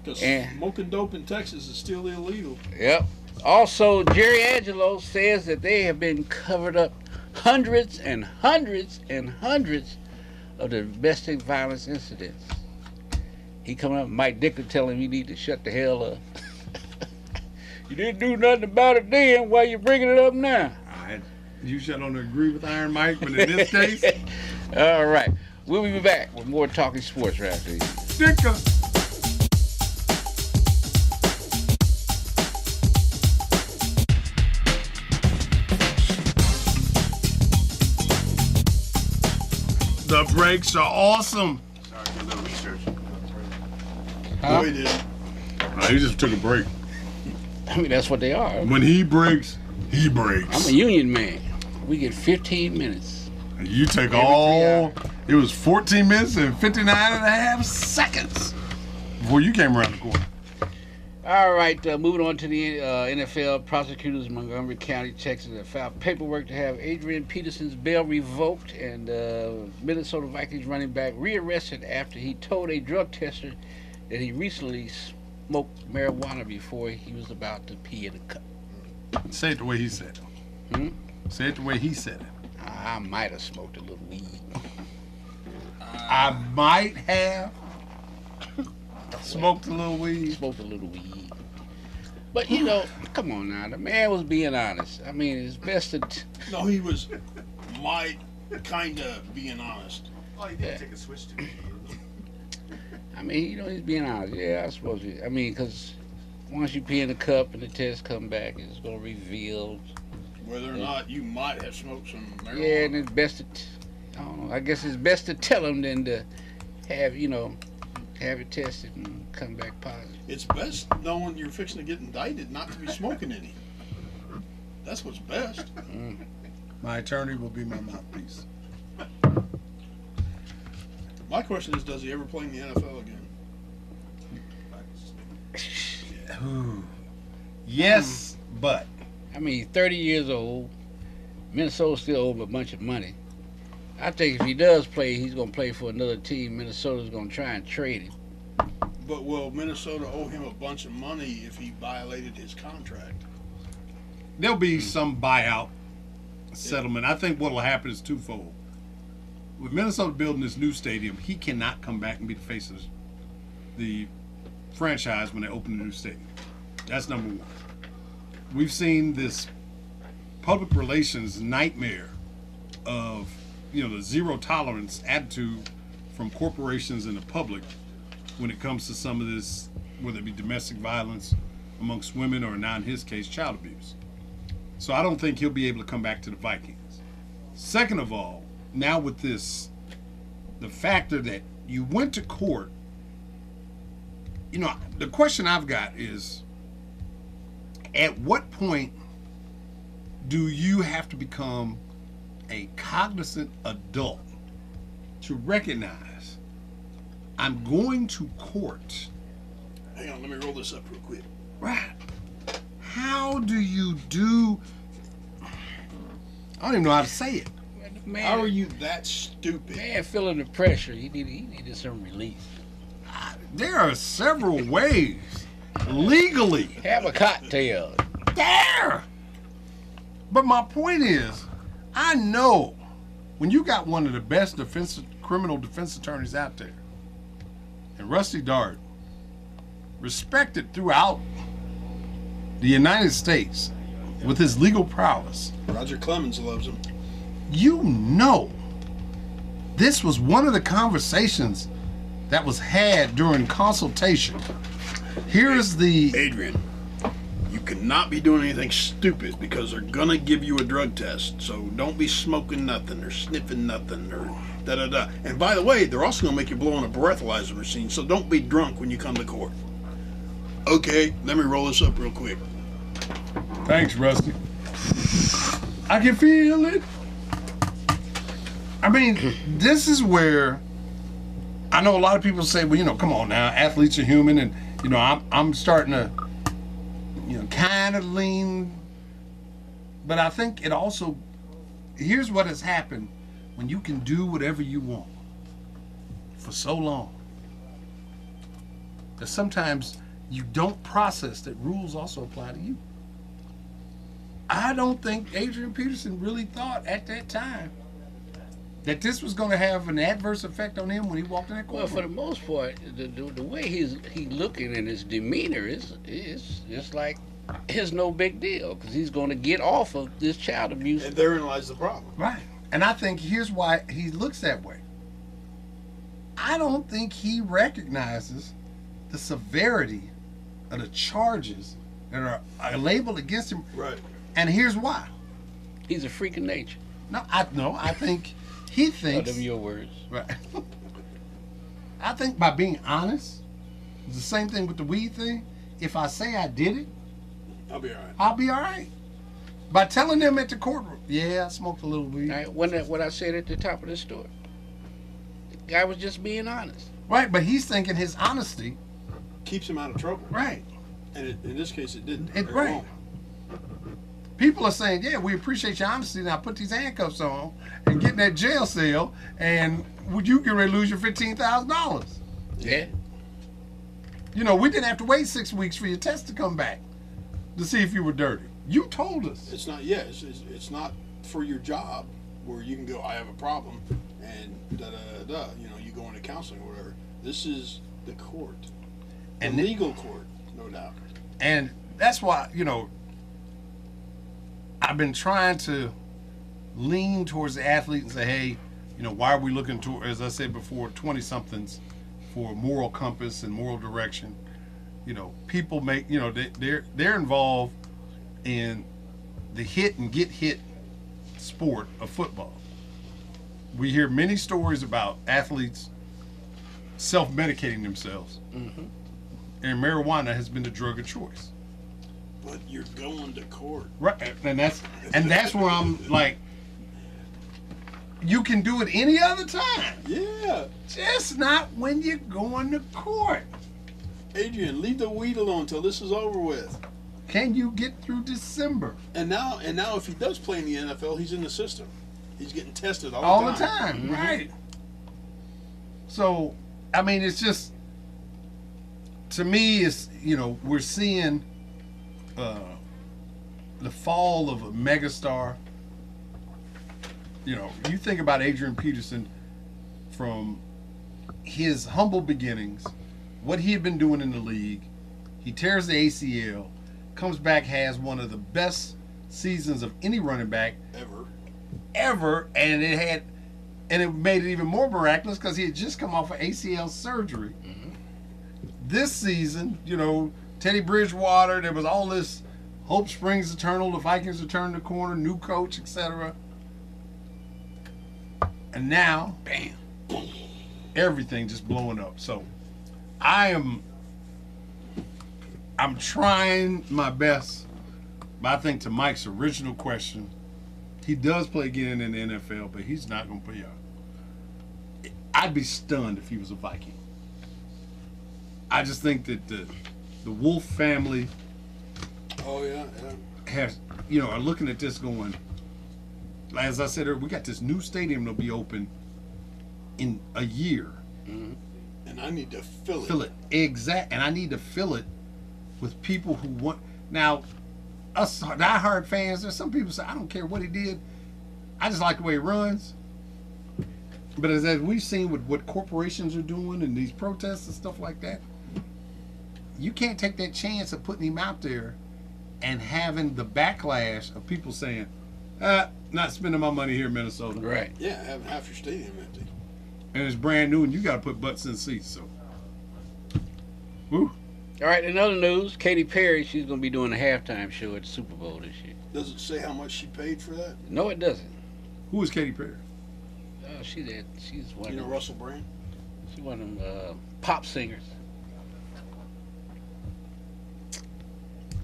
Because And- smoking dope in Texas is still illegal. Yep. Also, Jerry Angelo says that they have been covered up hundreds and hundreds and hundreds of the domestic violence incidents. He coming up, Mike Dicker telling him you need to shut the hell up. You didn't do nothing about it then. Why you bringing it up now? I usually I don't agree with Iron Mike, but in this case, All right. We'll be back with more Talking Sports right after these. Dicker. The breaks are awesome. Sorry, did a little research. Huh? No, he didn't. He just took a break. I mean, that's what they are. When he breaks, he breaks. I'm a union man. We get 15 minutes. And you take Every 3 all. hours. It was 14 minutes and 59 and a half seconds before you came around the corner. All right, moving on to the NFL. Prosecutors in Montgomery County, Texas, have filed paperwork to have Adrian Peterson's bail revoked, and Minnesota Vikings running back rearrested after he told a drug tester that he recently smoked marijuana before he was about to pee in a cup. Say it the way he said it. Hmm? Say it the way he said it. I might have smoked a little weed. I might have smoked a little weed. Smoked a little weed. But, you know, come on now. The man was being honest. I mean, it's best to... No, he was might kind of being honest. Oh, he did take a switch to me. I mean, you know, he's being honest. Yeah, I suppose. I mean, because once you pee in the cup and the test come back, it's going to reveal. Whether or not you might have smoked some marijuana. Yeah, and it's best to, I don't know, I guess it's best to tell him than to have, you know, have it tested and come back positive. It's best knowing you're fixing to get indicted not to be smoking any. That's what's best. My attorney will be my mouthpiece. My question is, does he ever play in the NFL again? Yes, but I mean, 30 years old. Minnesota still owe him a bunch of money. I think if he does play, he's going to play for another team. Minnesota's going to try and trade him. But will Minnesota owe him a bunch of money if he violated his contract? there'll be some buyout settlement. I think what will happen is twofold. With Minnesota building this new stadium, he cannot come back and be the face of the franchise when they open the new stadium. That's number one. We've seen this public relations nightmare of, the zero tolerance attitude from corporations and the public when it comes to some of this, whether it be domestic violence amongst women or, now in his case, child abuse. So I don't think he'll be able to come back to the Vikings. Second of all, now with this, the factor that you went to court, the question I've got is, at what point do you have to become a cognizant adult to recognize I'm going to court? Hang on, let me roll this up real quick. Right. How do you do? I don't even know how to say it. Man, How are you that stupid? man feeling the pressure. He needed some release. There are several ways legally. Have a cocktail. There. But my point is, I know when you got one of the best criminal defense attorneys out there, and Rusty Dart, respected throughout the United States with his legal prowess, Roger Clemens loves him. This was one of the conversations that was had during consultation. Here is the... Adrian, you cannot be doing anything stupid because they're gonna give you a drug test. So don't be smoking nothing or sniffing nothing or da-da-da. And by the way, they're also gonna make you blow on a breathalyzer machine, so don't be drunk when you come to court. Okay, let me roll this up real quick. Thanks, Rusty. I can feel it. I mean, this is where I know a lot of people say, well, come on now, athletes are human, and I'm starting to, kind of lean. But I think it also, here's what has happened when you can do whatever you want for so long, that sometimes you don't process that rules also apply to you. I don't think Adrian Peterson really thought at that time that this was going to have an adverse effect on him when he walked in that Well, courtroom. for the most part, the way he's looking and his demeanor is like it's no big deal because he's going to get off of this child abuse. And therein lies the problem. Right. And I think here's why he looks that way. I don't think he recognizes the severity of the charges that are labeled against him. Right. And here's why. He's a freak of nature. I think he Oh, thinks... them your words. Right. I think by being honest, it's the same thing with the weed thing. If I say I did it, I'll be all right. I'll be all right. By telling them at the courtroom, yeah, I smoked a little weed. Right? What I said at the top of the story. The guy was just being honest. Right, but he's thinking his honesty. Keeps him out of trouble. Right. And in this case, it didn't. Right. People are saying, yeah, we appreciate your honesty. Now put these handcuffs on and get in that jail cell, and would you get ready to lose your $15,000? Yeah. We didn't have to wait 6 weeks for your test to come back to see if you were dirty. You told us. It's not. Yeah, it's not for your job where you can go, I have a problem, and da da da. You go into counseling or whatever. This is the court, And legal court, no doubt. And that's why, I've been trying to lean towards the athlete and say, hey, why are we looking to, as I said before, 20-somethings for moral compass and moral direction? People make, they're involved in the hit and get hit sport of football. We hear many stories about athletes self-medicating themselves. Mm-hmm. And marijuana has been the drug of choice. But you're going to court. Right, and that's where I'm like, you can do it any other time, Yeah. just not when you're going to court. Adrian, leave the weed alone until this is over with. Can you get through December? And now, if he does play in the NFL, he's in the system. He's getting tested all All the the time. time, right? So, I mean, it's just, to me, it's, we're seeing the fall of a megastar. You think about Adrian Peterson from his humble beginnings, what he had been doing in the league. He tears the ACL, comes back, has one of the best seasons of any running back ever, and it made it even more miraculous because he had just come off of ACL surgery. Mm-hmm. This season, Teddy Bridgewater, there was all this hope springs eternal, the Vikings are turning the corner, new coach, etc. And now, Bam. everything just blowing up. So I'm trying my best, but I think to Mike's original question, he does play again in the NFL, but he's not going to play out. I'd be stunned if he was a Viking. I just think that the Wolf family Oh yeah. has, are looking at this going, as I said earlier, we got this new stadium that'll be open in a year. And I need to fill it. Fill it. And I need to fill it with people who want. Now, us diehard fans, there's some people say, I don't care what he did. I just like the way he runs. But as we've seen with what corporations are doing and these protests and stuff like that, you can't take that chance of putting him out there and having the backlash of people saying, not spending my money here in Minnesota. Right. Yeah, having half your stadium empty. And it's brand new and you got to put butts in seats. So, woo. All right, in other news, Katy Perry, she's going to be doing a halftime show at the Super Bowl this year. Does it say how much she paid for that? No, it doesn't. Who is Katy Perry? She's one You know of them, Russell Brand? she's one of them pop singers.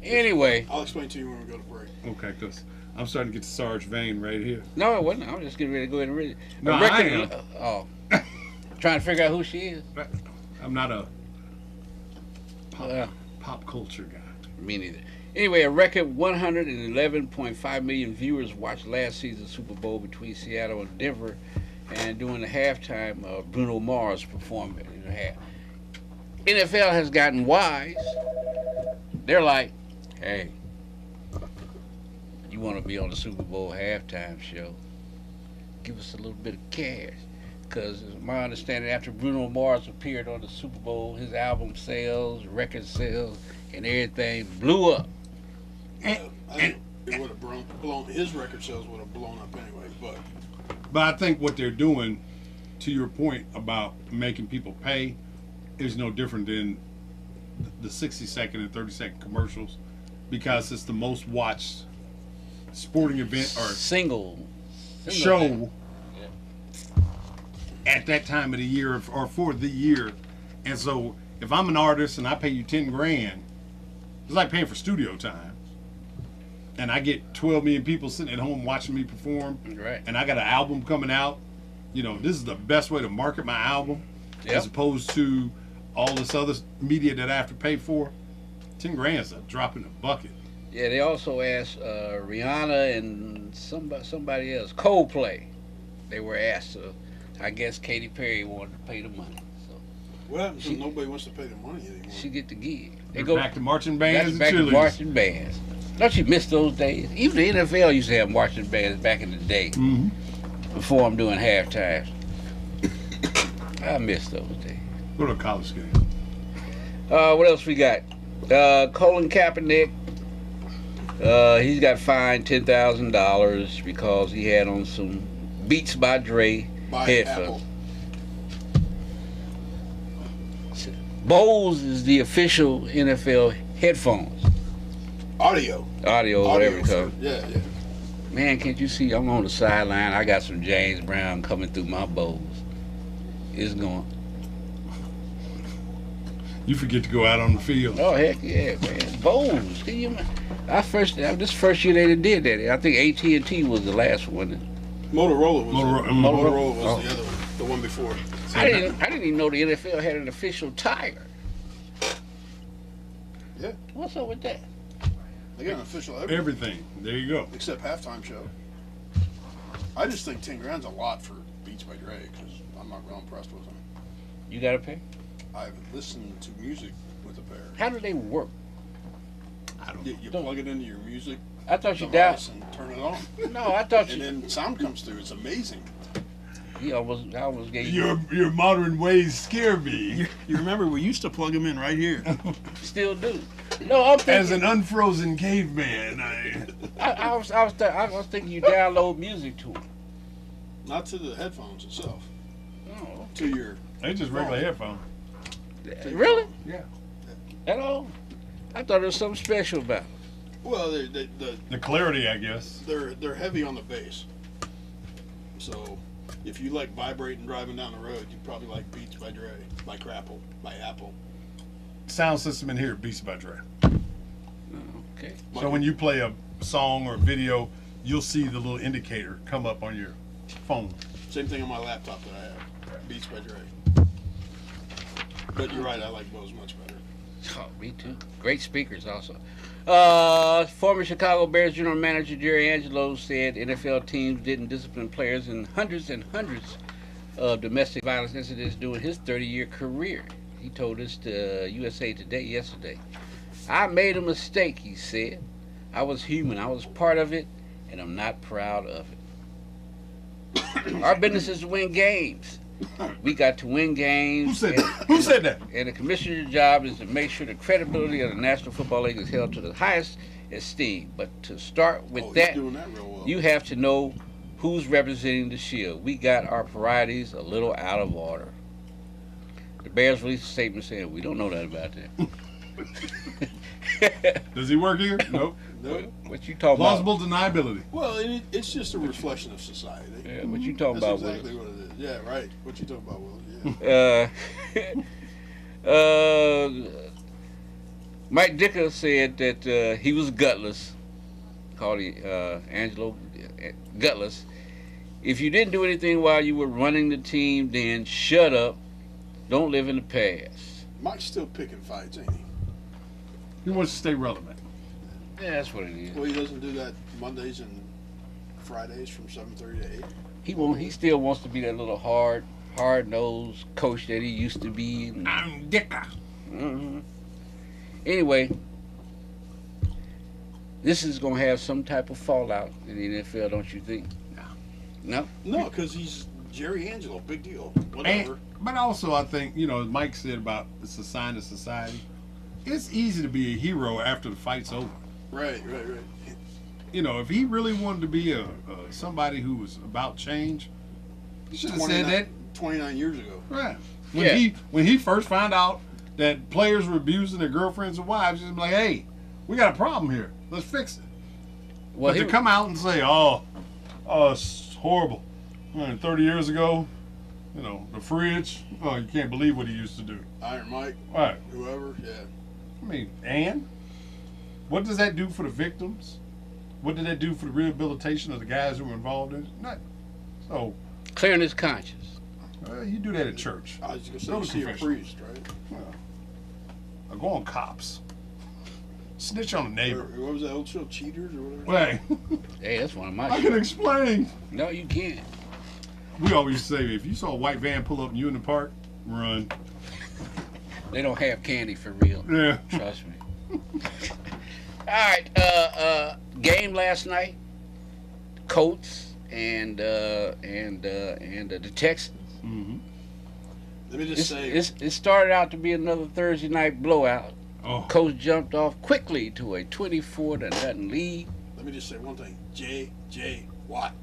Anyway, I'll explain to you when we go to break. Okay, because I'm starting to get the Sarge vein right here. no, it wasn't. I was just getting ready to go ahead and read it. No, A I record- am. Oh, trying to figure out who she is. I'm not a Well, pop culture guy. me neither. Anyway, a record 111.5 million viewers watched last season's Super Bowl between Seattle and Denver, and during the halftime, Bruno Mars performed it in the half. NFL has gotten wise. They're like, hey, you want to be on the Super Bowl halftime show? Give us a little bit of cash. Because my understanding, after Bruno Mars appeared on the Super Bowl, his album sales, record sales, and everything blew up. I think it would have blown. His record sales would have blown up anyway. But I think what they're doing, to your point about making people pay, is no different than the 60-second and 30-second commercials, because it's the most watched sporting event or Single show thing. at that time of the year or for the year. And so if I'm an artist and I pay you 10 grand, it's like paying for studio time. And I get 12 million people sitting at home watching me perform. Right. And I got an album coming out. This is the best way to market my album, Yep. as opposed to all this other media that I have to pay for. 10 grand is a drop in the bucket. Yeah, they also asked Rihanna and somebody else, Coldplay. They were asked to. I guess Katy Perry wanted to pay the money, so What happens when nobody wants to pay the money anymore? she get the gig. They They're back to marching bands and back to cheerleaders. marching bands. Don't you miss those days? Even the NFL used to have marching bands back in the day Mm-hmm. before I'm doing halftime. I miss those days. Go to a college game. What else we got? Colin Kaepernick. He's got fined $10,000 because he had on some Beats by Dre By headphones. Apple. Bose is the official NFL headphones. Audio. Audio, whatever it for- comes. Yeah. Man, can't you see? I'm on the sideline. I got some James Brown coming through my Bose. It's going. You forget to go out on the field. Oh heck yeah, man! Bose. Can you? This first year they did that. I think AT&T was the last one. Motorola was Motorola. the other one, the one before. I didn't even know the NFL had an official tire. Yeah. What's up with that? They got an official Everything. There you go. except halftime show. I just think 10 grand's a lot for Beats by Dre because I'm not real impressed with them. You gotta pay. I've listened to music with a pair. How do they work? I don't. You plug it into your music I thought you down. device and turn it on, No, I thought and you. then sound comes through. It's amazing. I almost gave you. Your modern ways scare me. You remember we used to plug them in right here. Still do. No, I'm thinking. As an unfrozen caveman, I was thinking you download music to them. Not to the headphones itself. Oh, To your they just regular headphones. really? Yeah. At all? I thought there was something special about it. well, The clarity, I guess. they're heavy on the bass. So If you like vibrating driving down the road, you probably like Beats by Dre, by Crapple, by Apple. Sound system in here beats by Dre. Okay. So when you play a song or a video, you'll see the little indicator come up on your phone. Same thing on my laptop that I have. Beats by Dre. But you're right, I like Bose much better. Oh, me too. Great speakers also. Former Chicago Bears general manager Jerry Angelo said NFL teams didn't discipline players in hundreds and hundreds of domestic violence incidents during his 30-year career. He told us to USA Today yesterday. I made a mistake, he said. I was human. I was part of it, and I'm not proud of it. Our business is to win games. We got to win games. Who said that? Who said that? And the commissioner's job is to make sure the credibility of the National Football League is held to the highest esteem. But to start with He's that, doing that real well. you have to know who's representing the Shield. We got our priorities a little out of order. The Bears released a statement saying, we don't know that about that. Does he work here? Nope. What you talking Plausible deniability. Well, it's just a reflection of society. about? Yeah, what you talking That's about, exactly Willis? what it is. Yeah, right. What you talking about, Will? Yeah. Mike Dicker said that he was gutless. Called Angelo gutless. If you didn't do anything while you were running the team, then shut up. Don't live in the past. Mike's still picking fights, ain't he? He wants to stay relevant. Yeah, that's what it is. Well, he doesn't do that Mondays and Fridays from 7:30 to 8. He won't. He still wants to be that little hard-nosed coach that he used to be. I'm Dicker. Mm-hmm. Anyway, this is going to have some type of fallout in the NFL, don't you think? No? No, because he's Jerry Angelo. Big deal. And, Whatever. but also, I think, as Mike said about it's a sign of society, it's easy to be a hero after the fight's over. Right. If he really wanted to be somebody who was about change, he should have said that 29 years ago. right. Yeah. When he first found out that players were abusing their girlfriends and wives, he'd be like, hey, we got a problem here. Let's fix it. Well, But to come out and say, oh, it's horrible. 30 years ago, the fridge, you can't believe what he used to do. Iron Mike, Right. whoever, yeah. I mean, and what does that do for the victims? What did that do for the rehabilitation of the guys who were involved in it? Nothing. So, clearing his conscience. you do that at church. I was going to say, Go you to see a confession. priest, right? Or go on cops. Snitch on a Or, neighbor. what was that old show, Cheaters or whatever? Right. Hey, that's one of my I can shows. explain. No, you can't. We always say, if you saw a white van pull up and you in the park, run. They don't have candy for real. Yeah. Trust me. All right. Game last night. Colts and the Texans. Mm-hmm. Let me just say, It started out to be another Thursday night blowout. Oh. Colts jumped off quickly to a 24-0 lead. let me just say one thing. J.J. Watt.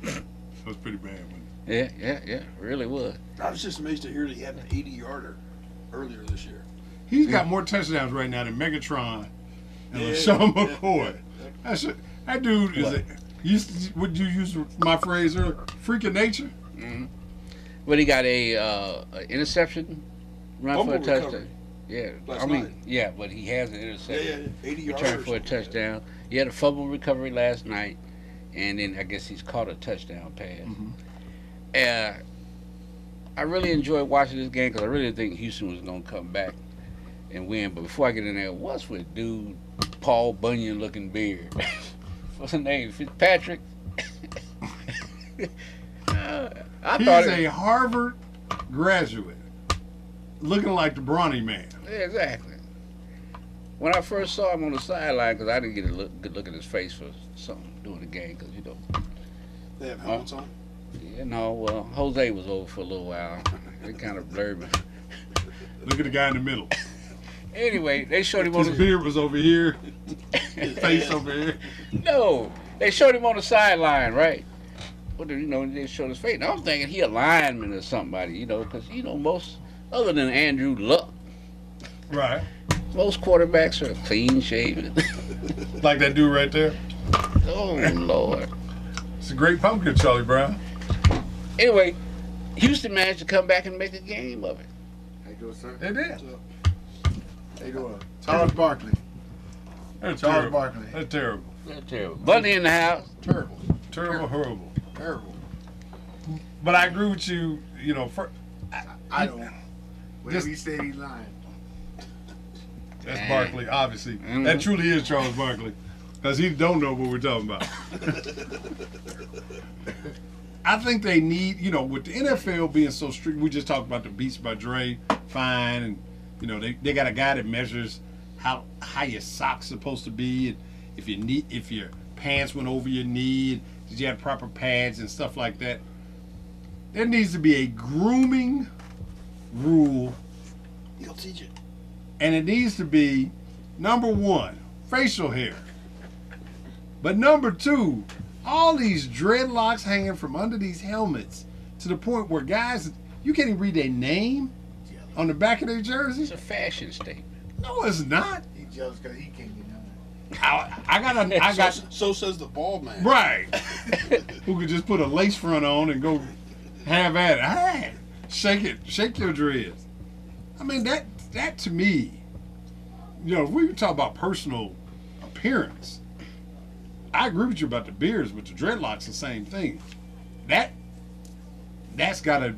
That was pretty bad, wasn't it? Yeah, really was. I was just amazed to hear that he had an 80-yarder earlier this year. He's got more touchdowns right now than Megatron and Yeah, LaShawn yeah, McCoy. yeah. That dude is What? would you use my phrase earlier? Freak of nature? Mm-hmm. But he got a interception run Fumble for a touchdown. recovery. Yeah, Last night. yeah, but he has an interception. Yeah, 80 yards. Returned for a touchdown. He had a fumble recovery last night, and then I guess he's caught a touchdown pass. Mm-hmm. I really enjoyed watching this game because I really think Houston was going to come back and win. But before I get in there, what's with dude Paul Bunyan looking beard? What's his name? Fitzpatrick? I He's thought a Harvard graduate, looking like the Brawny man. Yeah, exactly. When I first saw him on the sideline, because I didn't get a good look at his face for something during the game, because They have helmets on. well, Jose was over for a little while. It kind of blurred me. Look at the guy in the middle. Anyway, they showed him on His the beard was over here, his face over here. no. They showed him on the sideline, right? Well, they showed his face. And I was thinking he a lineman or somebody, because most other than Andrew Luck, Right. most quarterbacks are clean shaven. Like that dude right there. Oh Lord. a great pumpkin, Charlie Brown. Anyway, Houston managed to come back and make a game of it. How you doing, sir? They did. How you doing? Charles Barkley. That's Charles terrible. Barkley. That's terrible. They're terrible. Bunny in the house. Terrible. Terrible, horrible. Terrible. But I agree with you, you know, I don't. Whenever Just- he said he lying. that's Dang. Barkley, obviously. Mhm. That truly is Charles Barkley. Because he don't know what we're talking about. I think they need, you know, with the NFL being so strict, we just talked about the Beats by Dre, fine, and, you know, they got a guy that measures how your socks supposed to be, and if your pants went over your knee, and did you have proper pads and stuff like that. There needs to be a grooming rule, He'll teach it. and it needs to be, number one, facial hair. But number two, all these dreadlocks hanging from under these helmets to the point where guys, you can't even read their name on the back of their jersey. It's a fashion statement. No, it's not. He jealous because he can't get none. I got So says the bald man. right. Who could just put a lace front on and go have at it? Hey, shake your dreads. I mean that to me, you know, if we talk about personal appearance, I agree with you about the beards, but the dreadlocks the same thing. That's got to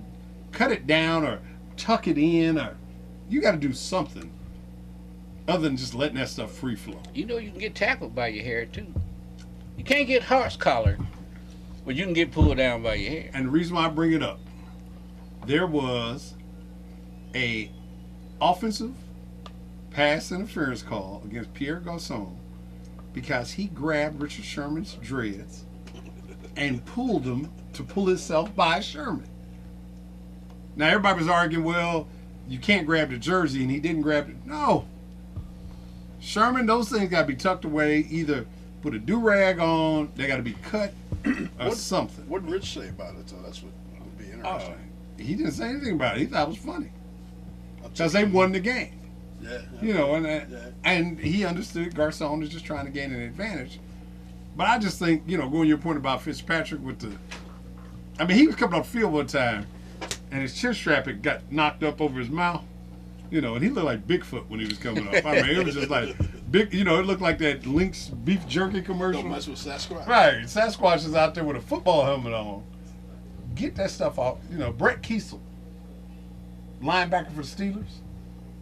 cut it down or tuck it in, or you got to do something other than just letting that stuff free flow. You know you can get tackled by your hair too. You can't get horse collared, but you can get pulled down by your hair. And the reason why I bring it up, there was a offensive pass interference call against Pierre Garçon because he grabbed Richard Sherman's dreads and pulled them to pull himself by Sherman. Now everybody was arguing, well, you can't grab the jersey, and he didn't grab it. No. Sherman, those things got to be tucked away, either put a do-rag on, they got to be cut, or something. What did Rich say about it? So that's what would be interesting. He didn't say anything about it. He thought it was funny I'll because check they it. won the game. Yeah. You know, Yeah. and he understood Garcon is just trying to gain an advantage. But I just think, you know, going to your point about Fitzpatrick with the, I mean, he was coming off the field one time, and his chin strap had got knocked up over his mouth, you know, and he looked like Bigfoot when he was coming off. I mean, it was just like big, you know, it looked like that Lynx beef jerky commercial. Don't mess with Sasquatch. Right, Sasquatch is out there with a football helmet on. Get that stuff off. You know, Brett Kiesel, linebacker for the Steelers.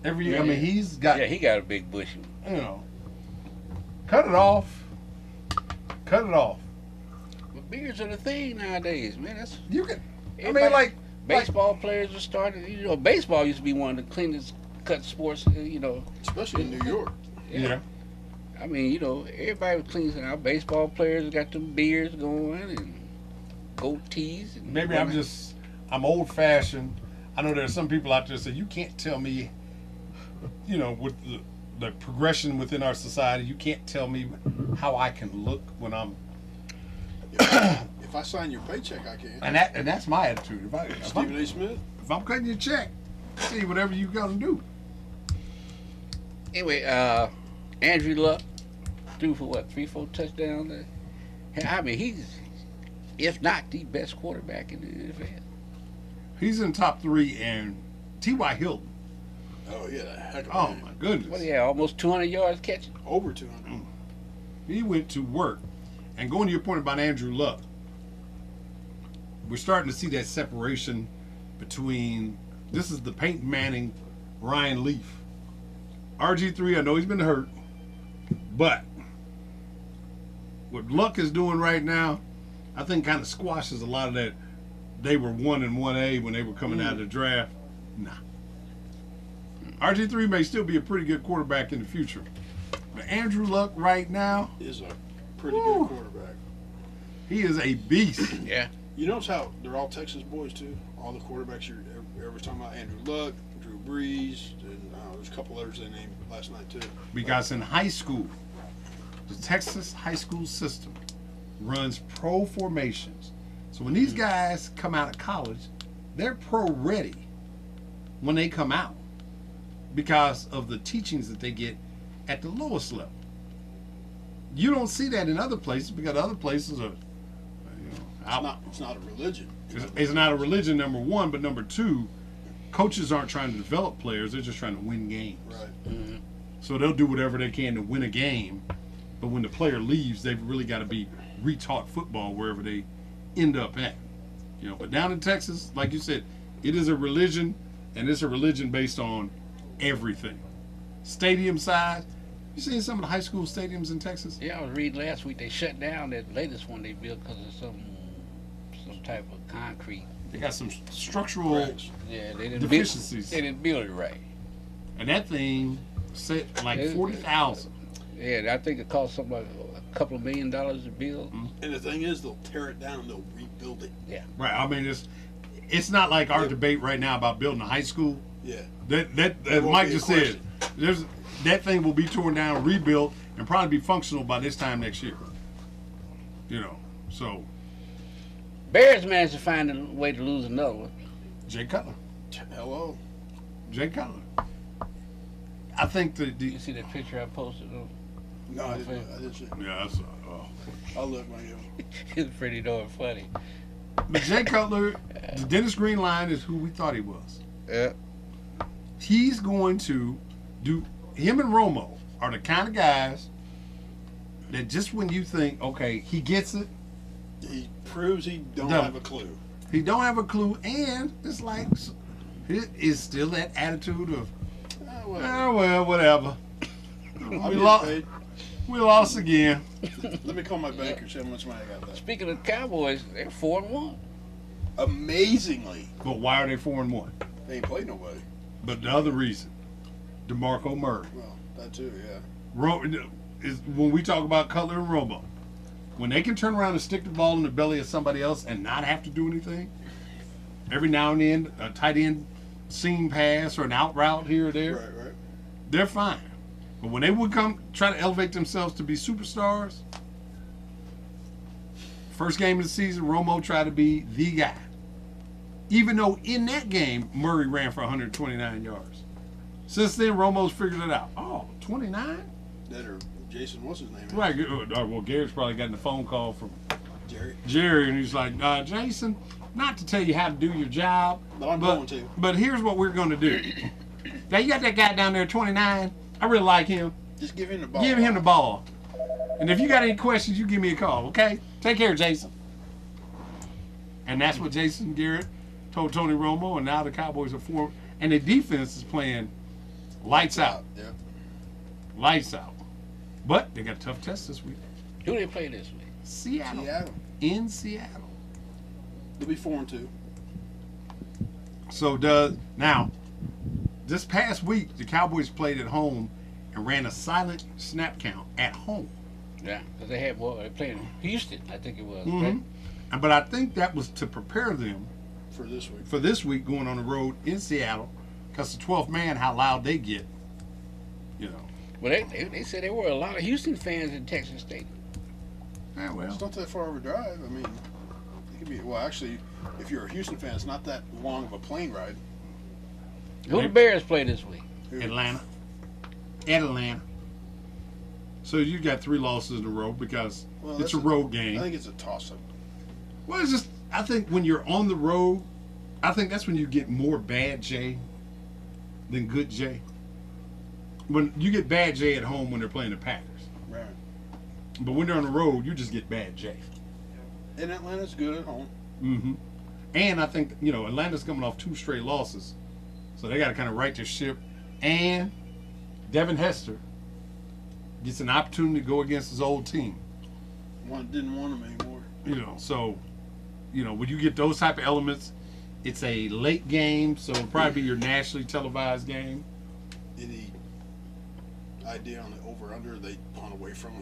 Every year, I mean, he's got, Yeah, he got a big bushy. you know, cut it off. Cut it off. But beards are the thing nowadays, man. That's You can, I mean, everybody- like, baseball players are starting. You know, baseball used to be one of the cleanest cut sports. You know, Especially in New York. yeah. I mean, you know, everybody was cleaning out. Baseball players got them beards going and goatees. And Maybe I'm old fashioned. I know there are some people out there that say, you can't tell me, you know, with the progression within our society, you can't tell me how I can look when I'm, If I sign your paycheck, I can. and that's my attitude. If Stephen A. Smith. I'm cutting your check, see whatever you got to do. Anyway, Andrew Luck threw for what, 3-4 touchdowns? I mean, he's, if not the best quarterback in the NFL. He's in top 3, and T.Y. Hilton. Oh yeah, a heck of a Oh man. my goodness. What do you have? Almost 200 yards catching. Over 200. He went to work. And going to your point about Andrew Luck, we're starting to see that separation between, this is the Peyton Manning, Ryan Leaf. RG3, I know he's been hurt, but what Luck is doing right now, I think kind of squashes a lot of that. They were 1 and 1A when they were coming out of the draft. Nah. RG3 may still be a pretty good quarterback in the future. But Andrew Luck right now, Is a pretty Woo. good quarterback. he is a beast. Yeah. You notice how they're all Texas boys too. All the quarterbacks you're ever talking about: Andrew Luck, Drew Brees, and there's a couple others they named last night too. Because in high school, the Texas high school system runs pro formations. So when these guys come out of college, they're pro ready when they come out because of the teachings that they get at the lowest level. You don't see that in other places because other places are, you know, It's not a religion. It's not a religion, number one, but number two, coaches aren't trying to develop players; they're just trying to win games. Right. Mm-hmm. So they'll do whatever they can to win a game, but when the player leaves, they've really got to be retaught football wherever they end up at. You know, but down in Texas, like you said, it is a religion, and it's a religion based on everything. Stadium size. You seen some of the high school stadiums in Texas? Yeah, I was reading last week they shut down that latest one they built because of some type of concrete. They got some structural Yeah, they didn't deficiencies. They didn't build it right. And that thing set like 40,000. Yeah, I think it cost something like a couple of $1 million to build. And the thing is, they'll tear it down and they'll rebuild it. Right. I mean, it's not like our debate right now about building a high school. Yeah. That won't Mike be a just said, that thing will be torn down, rebuilt, and probably be functional by this time next year. You know, so Bears managed to find a way to lose another one. Jay Cutler. Hello. Jay Cutler. I think You see that picture I posted? No, I didn't see it. yeah, that's, I'll look when I get one. It's pretty darn funny. but Jay Cutler, the Dennis Green line is who we thought he was. Yeah. He's going to do. Him and Romo are the kind of guys that just when you think, okay, he gets it, He proves he don't No. have a clue. he don't have a clue, and it's like it is still that attitude of, well, whatever. I'm We getting lost. paid. We lost again. Let me call my banker, see how much money I got left. Speaking of Cowboys, they're 4-1. Amazingly, But why are they 4-1? they ain't played nobody. But the other reason, DeMarco Murray. Well, that too, yeah. Is when we talk about Cutler and Romo, when they can turn around and stick the ball in the belly of somebody else and not have to do anything, every now and then a tight end seam pass or an out route here or there, Right. they're fine. But when they would come try to elevate themselves to be superstars, first game of the season, Romo tried to be the guy. Even though in that game, Murray ran for 129 yards. Since then, Romo's figured it out. Oh, 29? That or Jason, what's his name? Right. Well, Gary's probably gotten a phone call from Jerry. Jerry, and he's like, Jason, not to tell you how to do your job, But I'm going to. But here's what we're going to do. Now, you got that guy down there, 29. I really like him. Just give him the ball. Give him the ball. And if you got any questions, you give me a call, okay? Take care, Jason. And that's what Jason Garrett told Tony Romo, and now the Cowboys are 4. And the defense is playing lights out. Yeah. Lights out. But they got a tough test this week. Who they play this week? Seattle. Seattle. In Seattle. They'll be 4-2. So now, this past week, the Cowboys played at home and ran a silent snap count at home. Yeah, because they had they're playing Houston, I think it was. Mm-hmm. Right? But I think that was to prepare them For this week. for this week going on the road in Seattle, because the 12th man, how loud they get, you know. Well, they said there were a lot of Houston fans in Texas State. Yeah, well, It's not that far of a drive. I mean, it could be. Well, actually, if you're a Houston fan, it's not that long of a plane ride. Who the Bears play this week? Atlanta. So you got 3 losses in a row because Well, it's that's a road game. I think it's a toss-up. Well, it's just, I think when you're on the road, I think that's when you get more bad J than good J. When you get bad J at home when they're playing the Packers. Right. But when they're on the road, you just get bad J. And Atlanta's good at home. Mm-hmm. And I think, Atlanta's coming off 2 straight losses. So they got to kind of right their ship. And Devin Hester gets an opportunity to go against his old team. Didn't want him anymore. So, when you get those type of elements, it's a late game, so it'll probably be your nationally televised game. Any idea on the over/under? They punt away from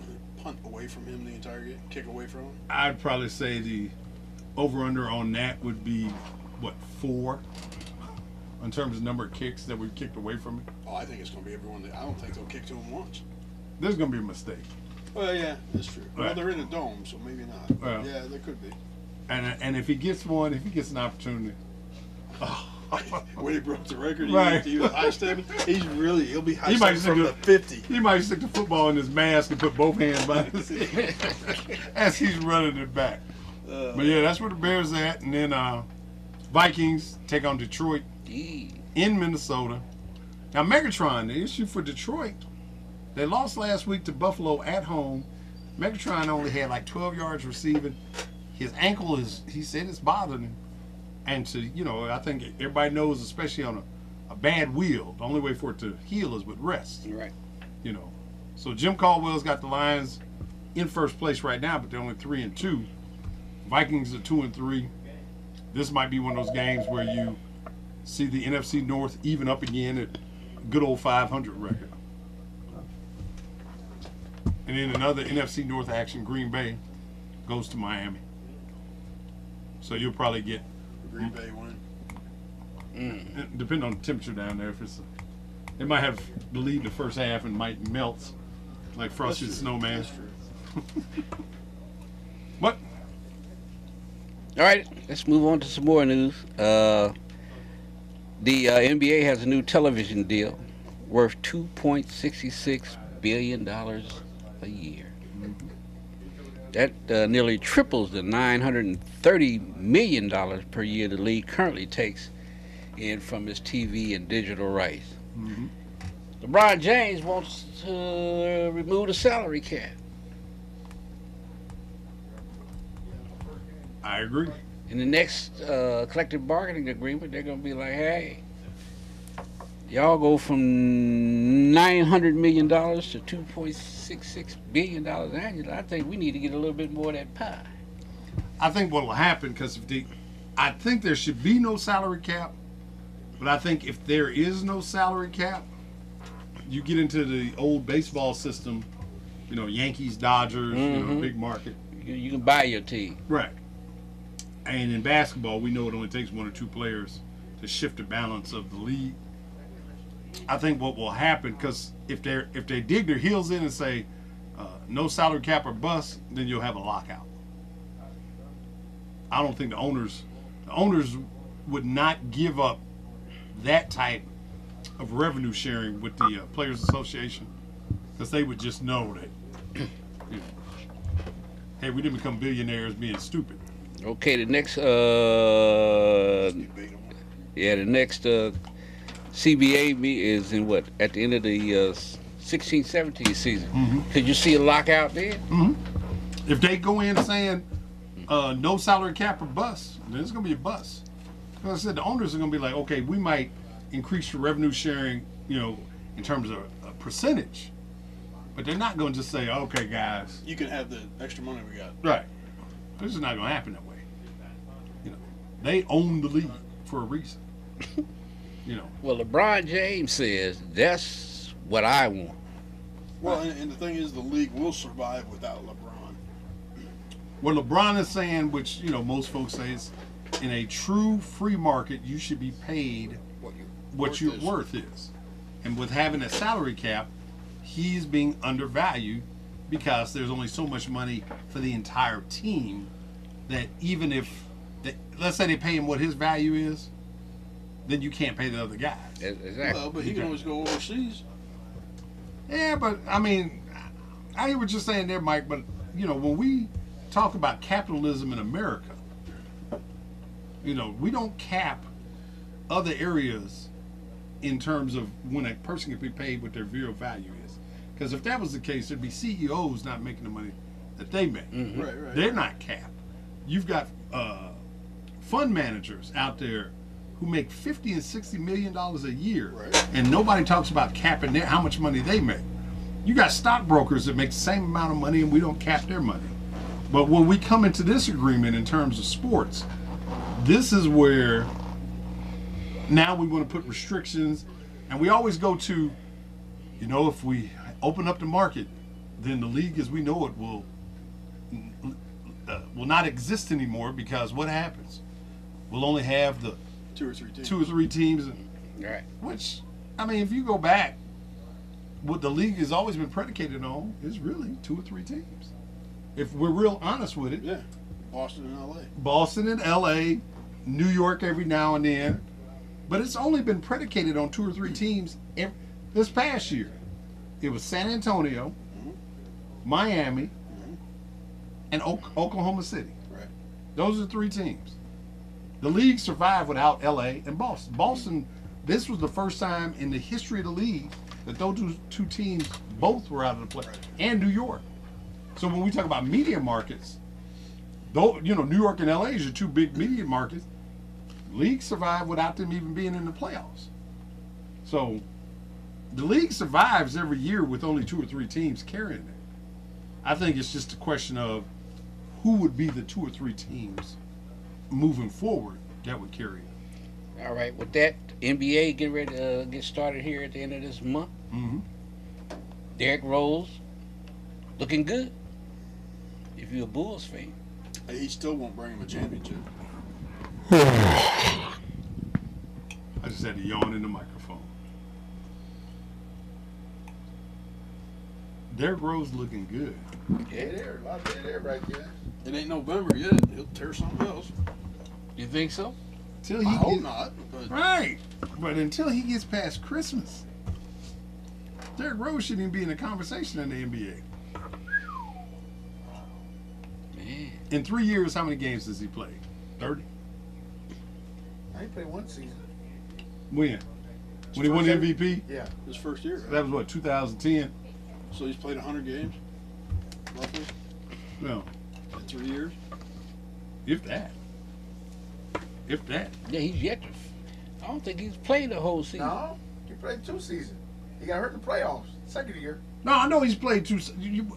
him the entire game, kick away from him. I'd probably say the over/under on that would be 4 in terms of number of kicks that we've kicked away from it. Oh, I think it's going to be everyone. I don't think they'll kick to him once. There's going to be a mistake. Well, yeah, that's true. Well, Right. they're in a dome, so maybe not. Well. Yeah, there could be. And if he gets an opportunity, When he broke the record, Right. he was high stepping. He'll be high He might stepping from stick the 50. he might stick the football in his mask and put both hands behind his head as he's running it back. But yeah, that's where the Bears at, and then Vikings take on Detroit in Minnesota. Now Megatron, the issue for Detroit, they lost last week to Buffalo at home. Megatron only had like 12 yards receiving. His ankle he said it's bothering him. And I think everybody knows, especially on a bad wheel, the only way for it to heal is with rest. Right. So Jim Caldwell's got the Lions in first place right now, but they're only 3-2. Vikings are 2-3. This might be one of those games where you see the NFC North even up again at good old 500 record. And then another NFC North action, Green Bay goes to Miami. So you'll probably get Green Bay win. Depending on the temperature down there, they might have the lead in the first half and might melt like frosted snowman. That's true. What? All right, let's move on to some more news. The NBA has a new television deal worth $2.66 billion a year. That nearly triples the $930 million per year the league currently takes in from its TV and digital rights. Mm-hmm. LeBron James wants to remove the salary cap. I agree. In the next collective bargaining agreement, they're going to be like, hey, y'all go from $900 million to $2.66 billion annually. I think we need to get a little bit more of that pie. I think what will happen, because I think there should be no salary cap, but I think if there is no salary cap, you get into the old baseball system, Yankees, Dodgers, big market. You can buy your team. Right. And in basketball, we know it only takes one or two players to shift the balance of the league. I think what will happen, because if they dig their heels in and say no salary cap or bust, then you'll have a lockout. I don't think the owners would not give up that type of revenue sharing with the Players Association, because they would just know that, hey, we didn't become billionaires being stupid. Okay, the next CBA is in what? At the end of the 16-17 season. Mm-hmm. Could you see a lockout then? Mm-hmm. If they go in saying no salary cap or bust, then it's going to be a bust. Like I said, the owners are going to be like, okay, we might increase your revenue sharing, in terms of a percentage, but they're not going to just say, okay, guys, You can have the extra money we got. right. This is not going to happen that way. They own the league for a reason. Well, LeBron James says that's what I want. Well, and the thing is, the league will survive without LeBron. What LeBron is saying, which most folks say, is in a true free market, you should be paid what your worth is. And with having a salary cap, he's being undervalued because there's only so much money for the entire team that even if, let's say they pay him what his value is, then you can't pay the other guys. Exactly. Well, but he can always go overseas. Yeah, but I mean, I hear what you're saying there, Mike, but when we talk about capitalism in America, we don't cap other areas in terms of when a person can be paid what their real value is. Because if that was the case, there'd be CEOs not making the money that they make. Mm-hmm. Right. They're not capped. You've got fund managers out there who make $50 and $60 million a year, Right. and nobody talks about capping how much money they make. You got stockbrokers that make the same amount of money, and we don't cap their money. But when we come into this agreement in terms of sports, this is where now we want to put restrictions, and we always go to, if we open up the market, then the league as we know it will not exist anymore, because what happens? We'll only have the Two or three teams. Right. Which, I mean, if you go back, what the league has always been predicated on is really 2 or 3 teams. If we're real honest with it. Yeah. Boston and LA. Boston and LA, New York every now and then. But it's only been predicated on 2 or 3 teams this past year. It was San Antonio, Miami, and Oklahoma City. Right. Those are 3 teams. The league survived without LA and Boston. Boston, this was the first time in the history of the league that those 2 teams both were out of the play, and New York. So when we talk about media markets, though, you know, New York and LA is your 2 big media markets. League survived without them even being in the playoffs. So the league survives every year with only 2 or 3 teams carrying it. I think it's just a question of who would be the 2 or 3 teams moving forward that would carry it. All right, with that, NBA getting ready to get started here at the end of this month. Mm-hmm. Derrick Rose looking good. If you're a Bulls fan, He still won't bring him a championship. I just had to yawn in the microphone. Derrick Rose looking good. Dead air, a lot of dead air right there. It ain't November yet. He'll tear something else. you think so? Till I he hope gets, not. But right, but until he gets past Christmas, Derrick Rose shouldn't even be in the conversation in the NBA. Man, In 3 years, how many games does he play? 30. I ain't played one season. When? When he won the MVP? Yeah. his first year. That was what, 2010? So he's played 100 games, roughly, No, in 3 years. if that. If that. yeah, he's yet to. I don't think he's played the whole season. No, he played 2 seasons. He got hurt in the playoffs. Second year. No, I know he's played 2.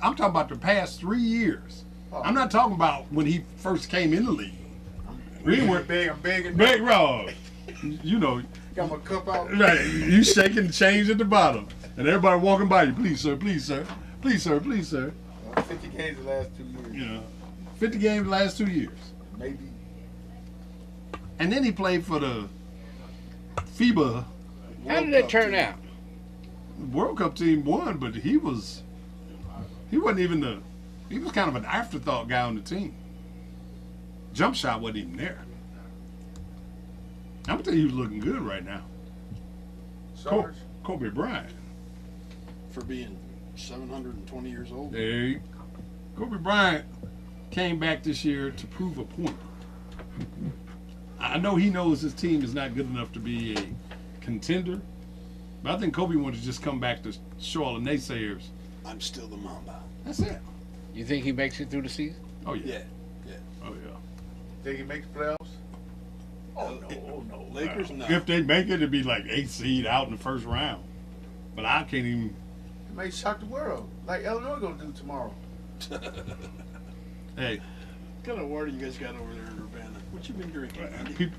I'm talking about the past 3 years. Oh. I'm not talking about when he first came in the league. We I'm went big. I'm big and big Rob. You know, got my cup out. right? You shaking the change at the bottom, and everybody walking by you. Please, sir. Please, sir. Please, sir. Please, sir. 50 games the last 2 years. You know, 50 games the last 2 years, Maybe. and then he played for the FIBA How did that turn out? World Cup team. Won, but he wasn't even he was kind of an afterthought guy on the team. Jump shot wasn't even there. I'm gonna tell you, he was looking good right now. Sarge. Kobe Bryant. For being 720 years old. Hey, Kobe Bryant came back this year to prove a point. I know he knows his team is not good enough to be a contender, but I think Kobe wanted to just come back to show all the naysayers. I'm still the Mamba. That's it. You think he makes it through the season? Oh yeah. Yeah. Oh yeah. Think he makes the playoffs? Oh no. Oh no. Lakers, no. If they make it, it'd be like 8th seed out in the first round. But I can't even. It may shock the world, like Illinois gonna do tomorrow. Hey, What kind of water you guys got over there in Urbana? What you been drinking, Andy?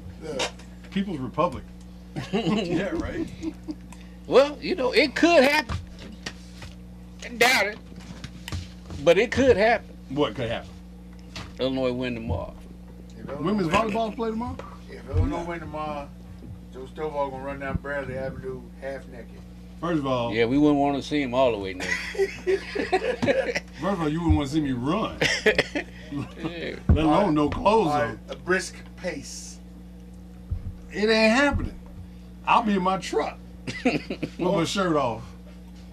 People's Republic. Yeah, right? Well, you know, it could happen. I doubt it, but it could happen. What could happen? Illinois win tomorrow. If Illinois Women's win- volleyball play tomorrow? If Illinois win tomorrow, Joe Stovall gonna run down Bradley Avenue half naked. First of all, Yeah, we wouldn't want to see him all the way now. first of all, you wouldn't want to see me run, Yeah. let alone no clothes All on. right, a brisk pace. It ain't happening. I'll be in my truck with my shirt off.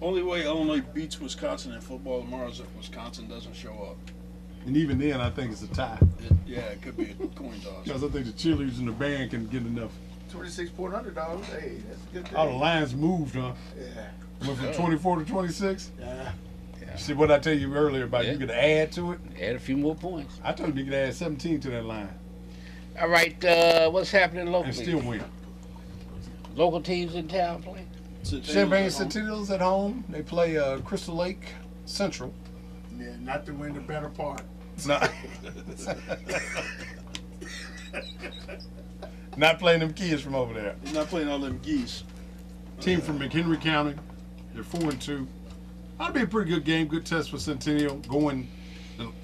Only way Illinois beats Wisconsin in football tomorrow is if Wisconsin doesn't show up. And even then, I think it's a tie. It could be a coin toss. Because I think the cheerleaders in the band can get enough. 26-point underdogs. Hey, that's a good thing. Oh, the lines moved, huh? Yeah. Went from 24 to 26. Yeah. See what I tell you earlier about you could add to it? Add a few more points. I told you you could add 17 to that line All right, what's happening locally? and still win. Local teams in town playing? Champaign Centennials at home. They play Crystal Lake Central. Yeah, not to win the better part. It's not. Not playing them kids from over there. He's not playing all them geese. Team from McHenry County. They're 4-2. That'll be a pretty good game. Good test for Centennial going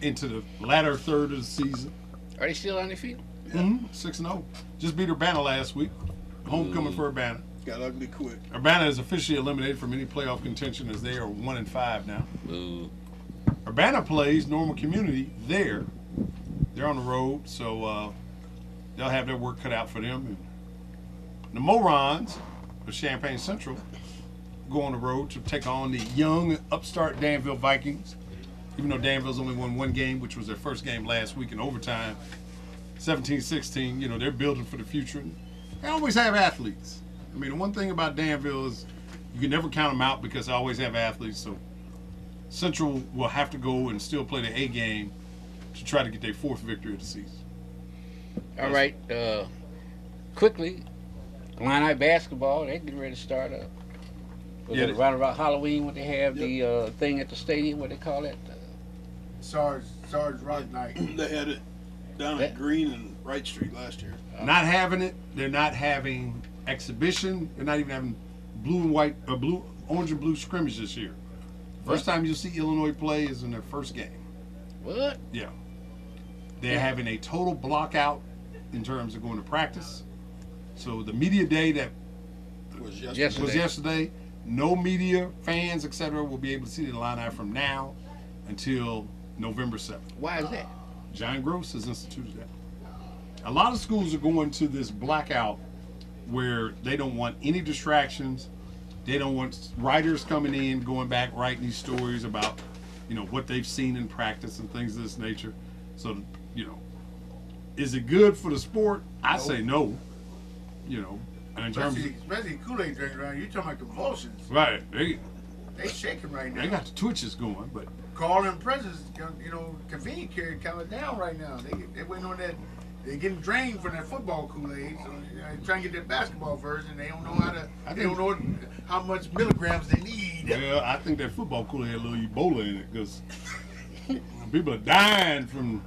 into the latter third of the season. Are they still undefeated? 6-0. Just beat Urbana last week. Homecoming for Urbana. Got ugly quick. Urbana is officially eliminated from any playoff contention as they are 1-5 now. Ooh. Urbana plays Normal Community there. They're on the road, so they'll have their work cut out for them. And the Morons of Champaign Central go on the road to take on the young upstart Danville Vikings. Even though Danville's only won one game, which was their first game last week in overtime, 17, 16, they're building for the future. They always have athletes. I mean, the one thing about Danville is you can never count them out because they always have athletes. So Central will have to go and still play the A game to try to get their 4th victory of the season. All right. Quickly, Illini basketball, they getting ready to start up. Right around Halloween when they have the thing at the stadium, what they call it? Sarge Rock Night. They had it down at Green and Wright Street last year. Not having it. They're not having exhibition. They're not even having blue and white, orange and blue scrimmage this year. First time you'll see Illinois play is in their first game. What? Yeah. They're having a total block out in terms of going to practice. So the media day that Was yesterday, no media, fans, etc. will be able to see the Illini from now until November 7th. Why is that? John Gross has instituted that. A lot of schools are going to this blackout where they don't want any distractions. They don't want writers coming in, going back, writing these stories about, what they've seen in practice and things of this nature. So, is it good for the sport? I say no. And in terms Especially Kool-Aid drinkers around here, you talking about convulsions. right, They shaking right now. they got the twitches going, but Carl and Presence, convenient care coming down right now. They waiting on that. They're getting drained from that football Kool-Aid, so they're trying to get their basketball version. They don't know how to. They don't know how much milligrams they need. well, I think that football Kool-Aid had a little Ebola in it because people are dying from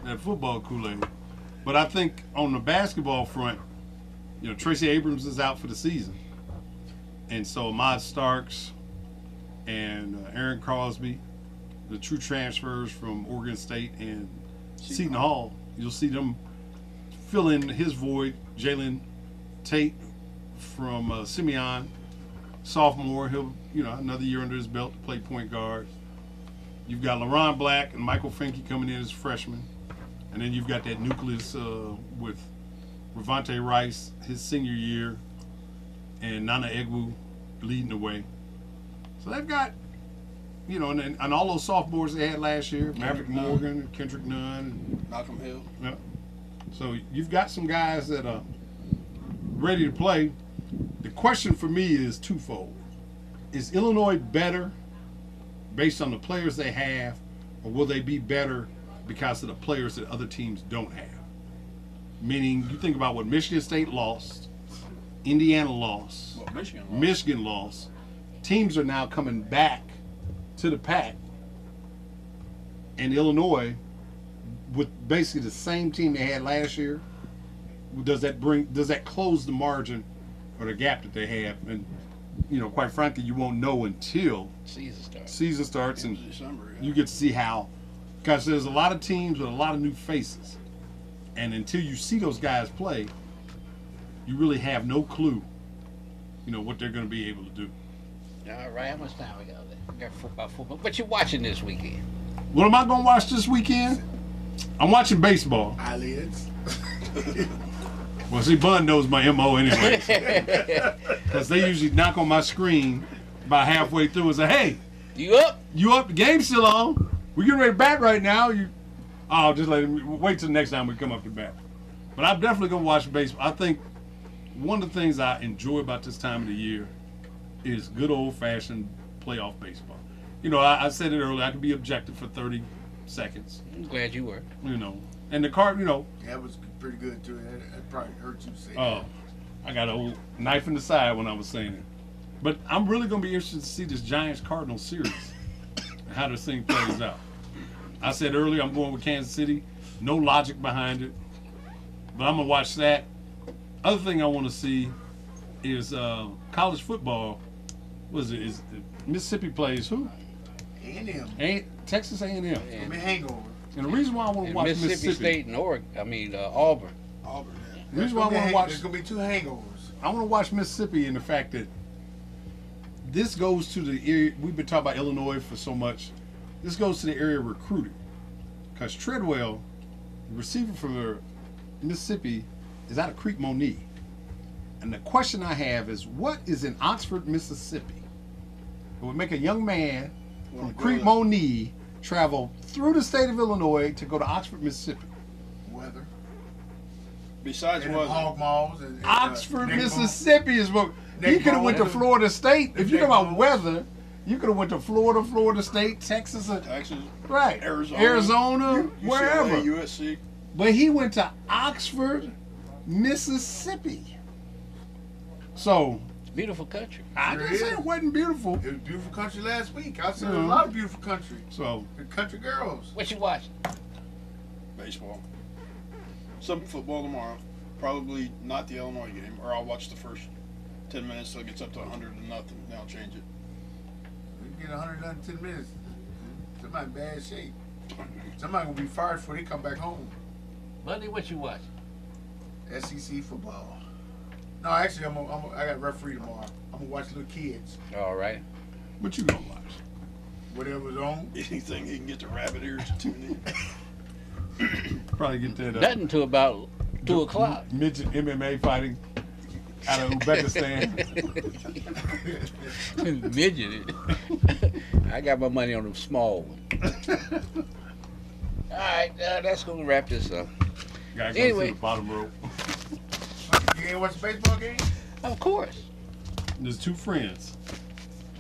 that football Kool-Aid. But I think on the basketball front, Tracy Abrams is out for the season, and so Ahmad Starks and Aaron Crosby, the true transfers from Oregon State and Seton Hall, you'll see them fill in his void. Jalen Tate from Simeon, sophomore, he'll another year under his belt to play point guard. You've got LaRon Black and Michael Finke coming in as freshmen, and then you've got that nucleus with Ravonte Rice his senior year and Nana Egwu leading the way. So they've got and all those sophomores they had last year, Maverick Morgan, Kendrick Nunn, Malcolm Hill. yeah. So you've got some guys that are ready to play. The question for me is twofold. Is Illinois better based on the players they have, or will they be better because of the players that other teams don't have? Meaning, you think about what Michigan State lost, Indiana lost, Well, Michigan lost. Teams are now coming back to the pack, and Illinois, with basically the same team they had last year, does that close the margin or the gap that they have? And quite frankly, you won't know until Season starts. and December. you get to see how, because there's a lot of teams with a lot of new faces, and until you see those guys play, you really have no clue, what they're going to be able to do. All right, how much time we got there? We got football. What you watching this weekend? What am I going to watch this weekend? I'm watching baseball. Eyelids. Well, see, Bun knows my MO anyway. Because they usually knock on my screen about halfway through and say, hey, You up? you up? The game's still on. We're getting ready to bat right now. I'll just wait till the next time we come up to bat. But I'm definitely going to watch baseball. I think one of the things I enjoy about this time of the year is good old-fashioned playoff baseball. I said it earlier, I can be objective for 30 seconds. I'm glad you were. And the card, That was pretty good too. That probably hurt you to say. oh, I got a old knife in the side when I was saying it. But I'm really going to be interested to see this Giants-Cardinals series and how this thing plays out. I said earlier I'm going with Kansas City. No logic behind it. But I'm going to watch that. Other thing I want to see is college football. What is it? Is Mississippi plays who? A&M. Texas A&M. It's gonna be a hangover. And the reason why I want to watch Mississippi State and Auburn. Auburn. Auburn. Yeah. The reason why I want to watch. There's gonna be 2 hangovers. I want to watch Mississippi in the fact that this goes to the area. We've been talking about Illinois for so much. This goes to the area of recruiting. Because Treadwell, the receiver for Mississippi, is out of Creek Monique. And the question I have is, what is in Oxford, Mississippi that would make a young man from Creek Monique travel through the state of Illinois to go to Oxford, Mississippi? Weather. Besides and what? hog maws and Oxford, neck bones. Mississippi is what. You Neck could have went to bones. Florida State. If you Neck talk about bones. weather, you could have went to Florida State, Texas, Texas, right, Arizona, wherever. UCLA, USC. But he went to Oxford, Mississippi. So Beautiful country. I Sure didn't say is. it wasn't beautiful. It was beautiful country last week. I said Mhm. a lot of beautiful country. So The country girls. What you watching? Baseball. Some football tomorrow. Probably not the Illinois game, or I'll watch the first 10 minutes till it gets up to 100 to nothing. Then I'll change it. We get 110 minutes. Somebody in bad shape. Somebody gonna be fired before they come back home. Monday, what you watching? SEC football. No, actually, I got referee tomorrow. I'm gonna watch little kids. All right. what you gonna watch? Whatever's on. Anything he can get the rabbit ears to tune in. Probably get that Nothing till about 2 o'clock. midget MMA fighting out of Uzbekistan. Midget. I got my money on the small one. All right, that's gonna wrap this up. Guy goes Anyway. to the bottom rope. You ain't watch the baseball game? Of course, There's two friends.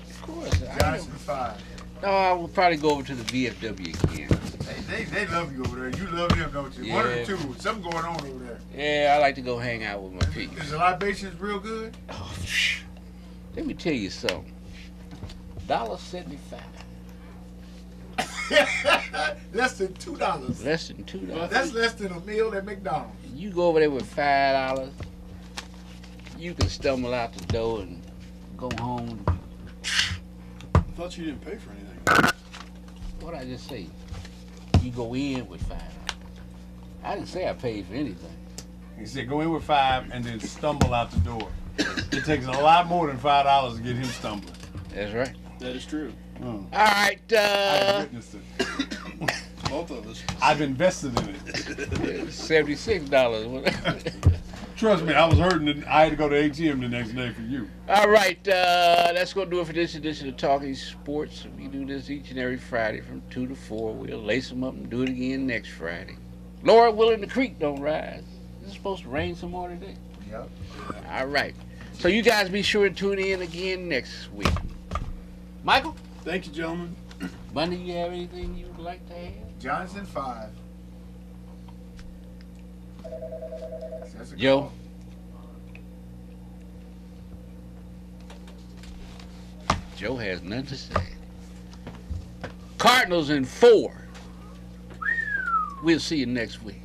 of course. Johnson 5. No, I will probably go over to the VFW again. They love you over there. You love them, don't you? One or Yeah. two. Something going on over there. Yeah, I like to go hang out with my people. Is the libations real good? Oh, let me tell you something. $1.75. Less than $2. Less than $2. That's less than a meal at McDonald's. You go over there with $5, you can stumble out the door and go home. I thought you didn't pay for anything. What I just say? You go in with $5. I didn't say I paid for anything. He said go in with 5 and then stumble out the door. It takes a lot more than $5 to get him stumbling. That's right. That is true. All right. I've witnessed it. Both of us. I've invested in it. $76. Trust me, I was hurting. And I had to go to ATM the next day for you. All right, that's going to do it for this edition of Talking Sports. We do this each and every Friday from 2 to 4. We'll lace them up and do it again next Friday. Lord willing, the creek don't rise. It's supposed to rain some more today. Yep. All right. So you guys be sure to tune in again next week. Michael, Thank you, gentlemen. Bundy, you have anything you would like to add? Johnson 5. That's a Joe? call. Joe has nothing to say. Cardinals in 4. We'll see you next week.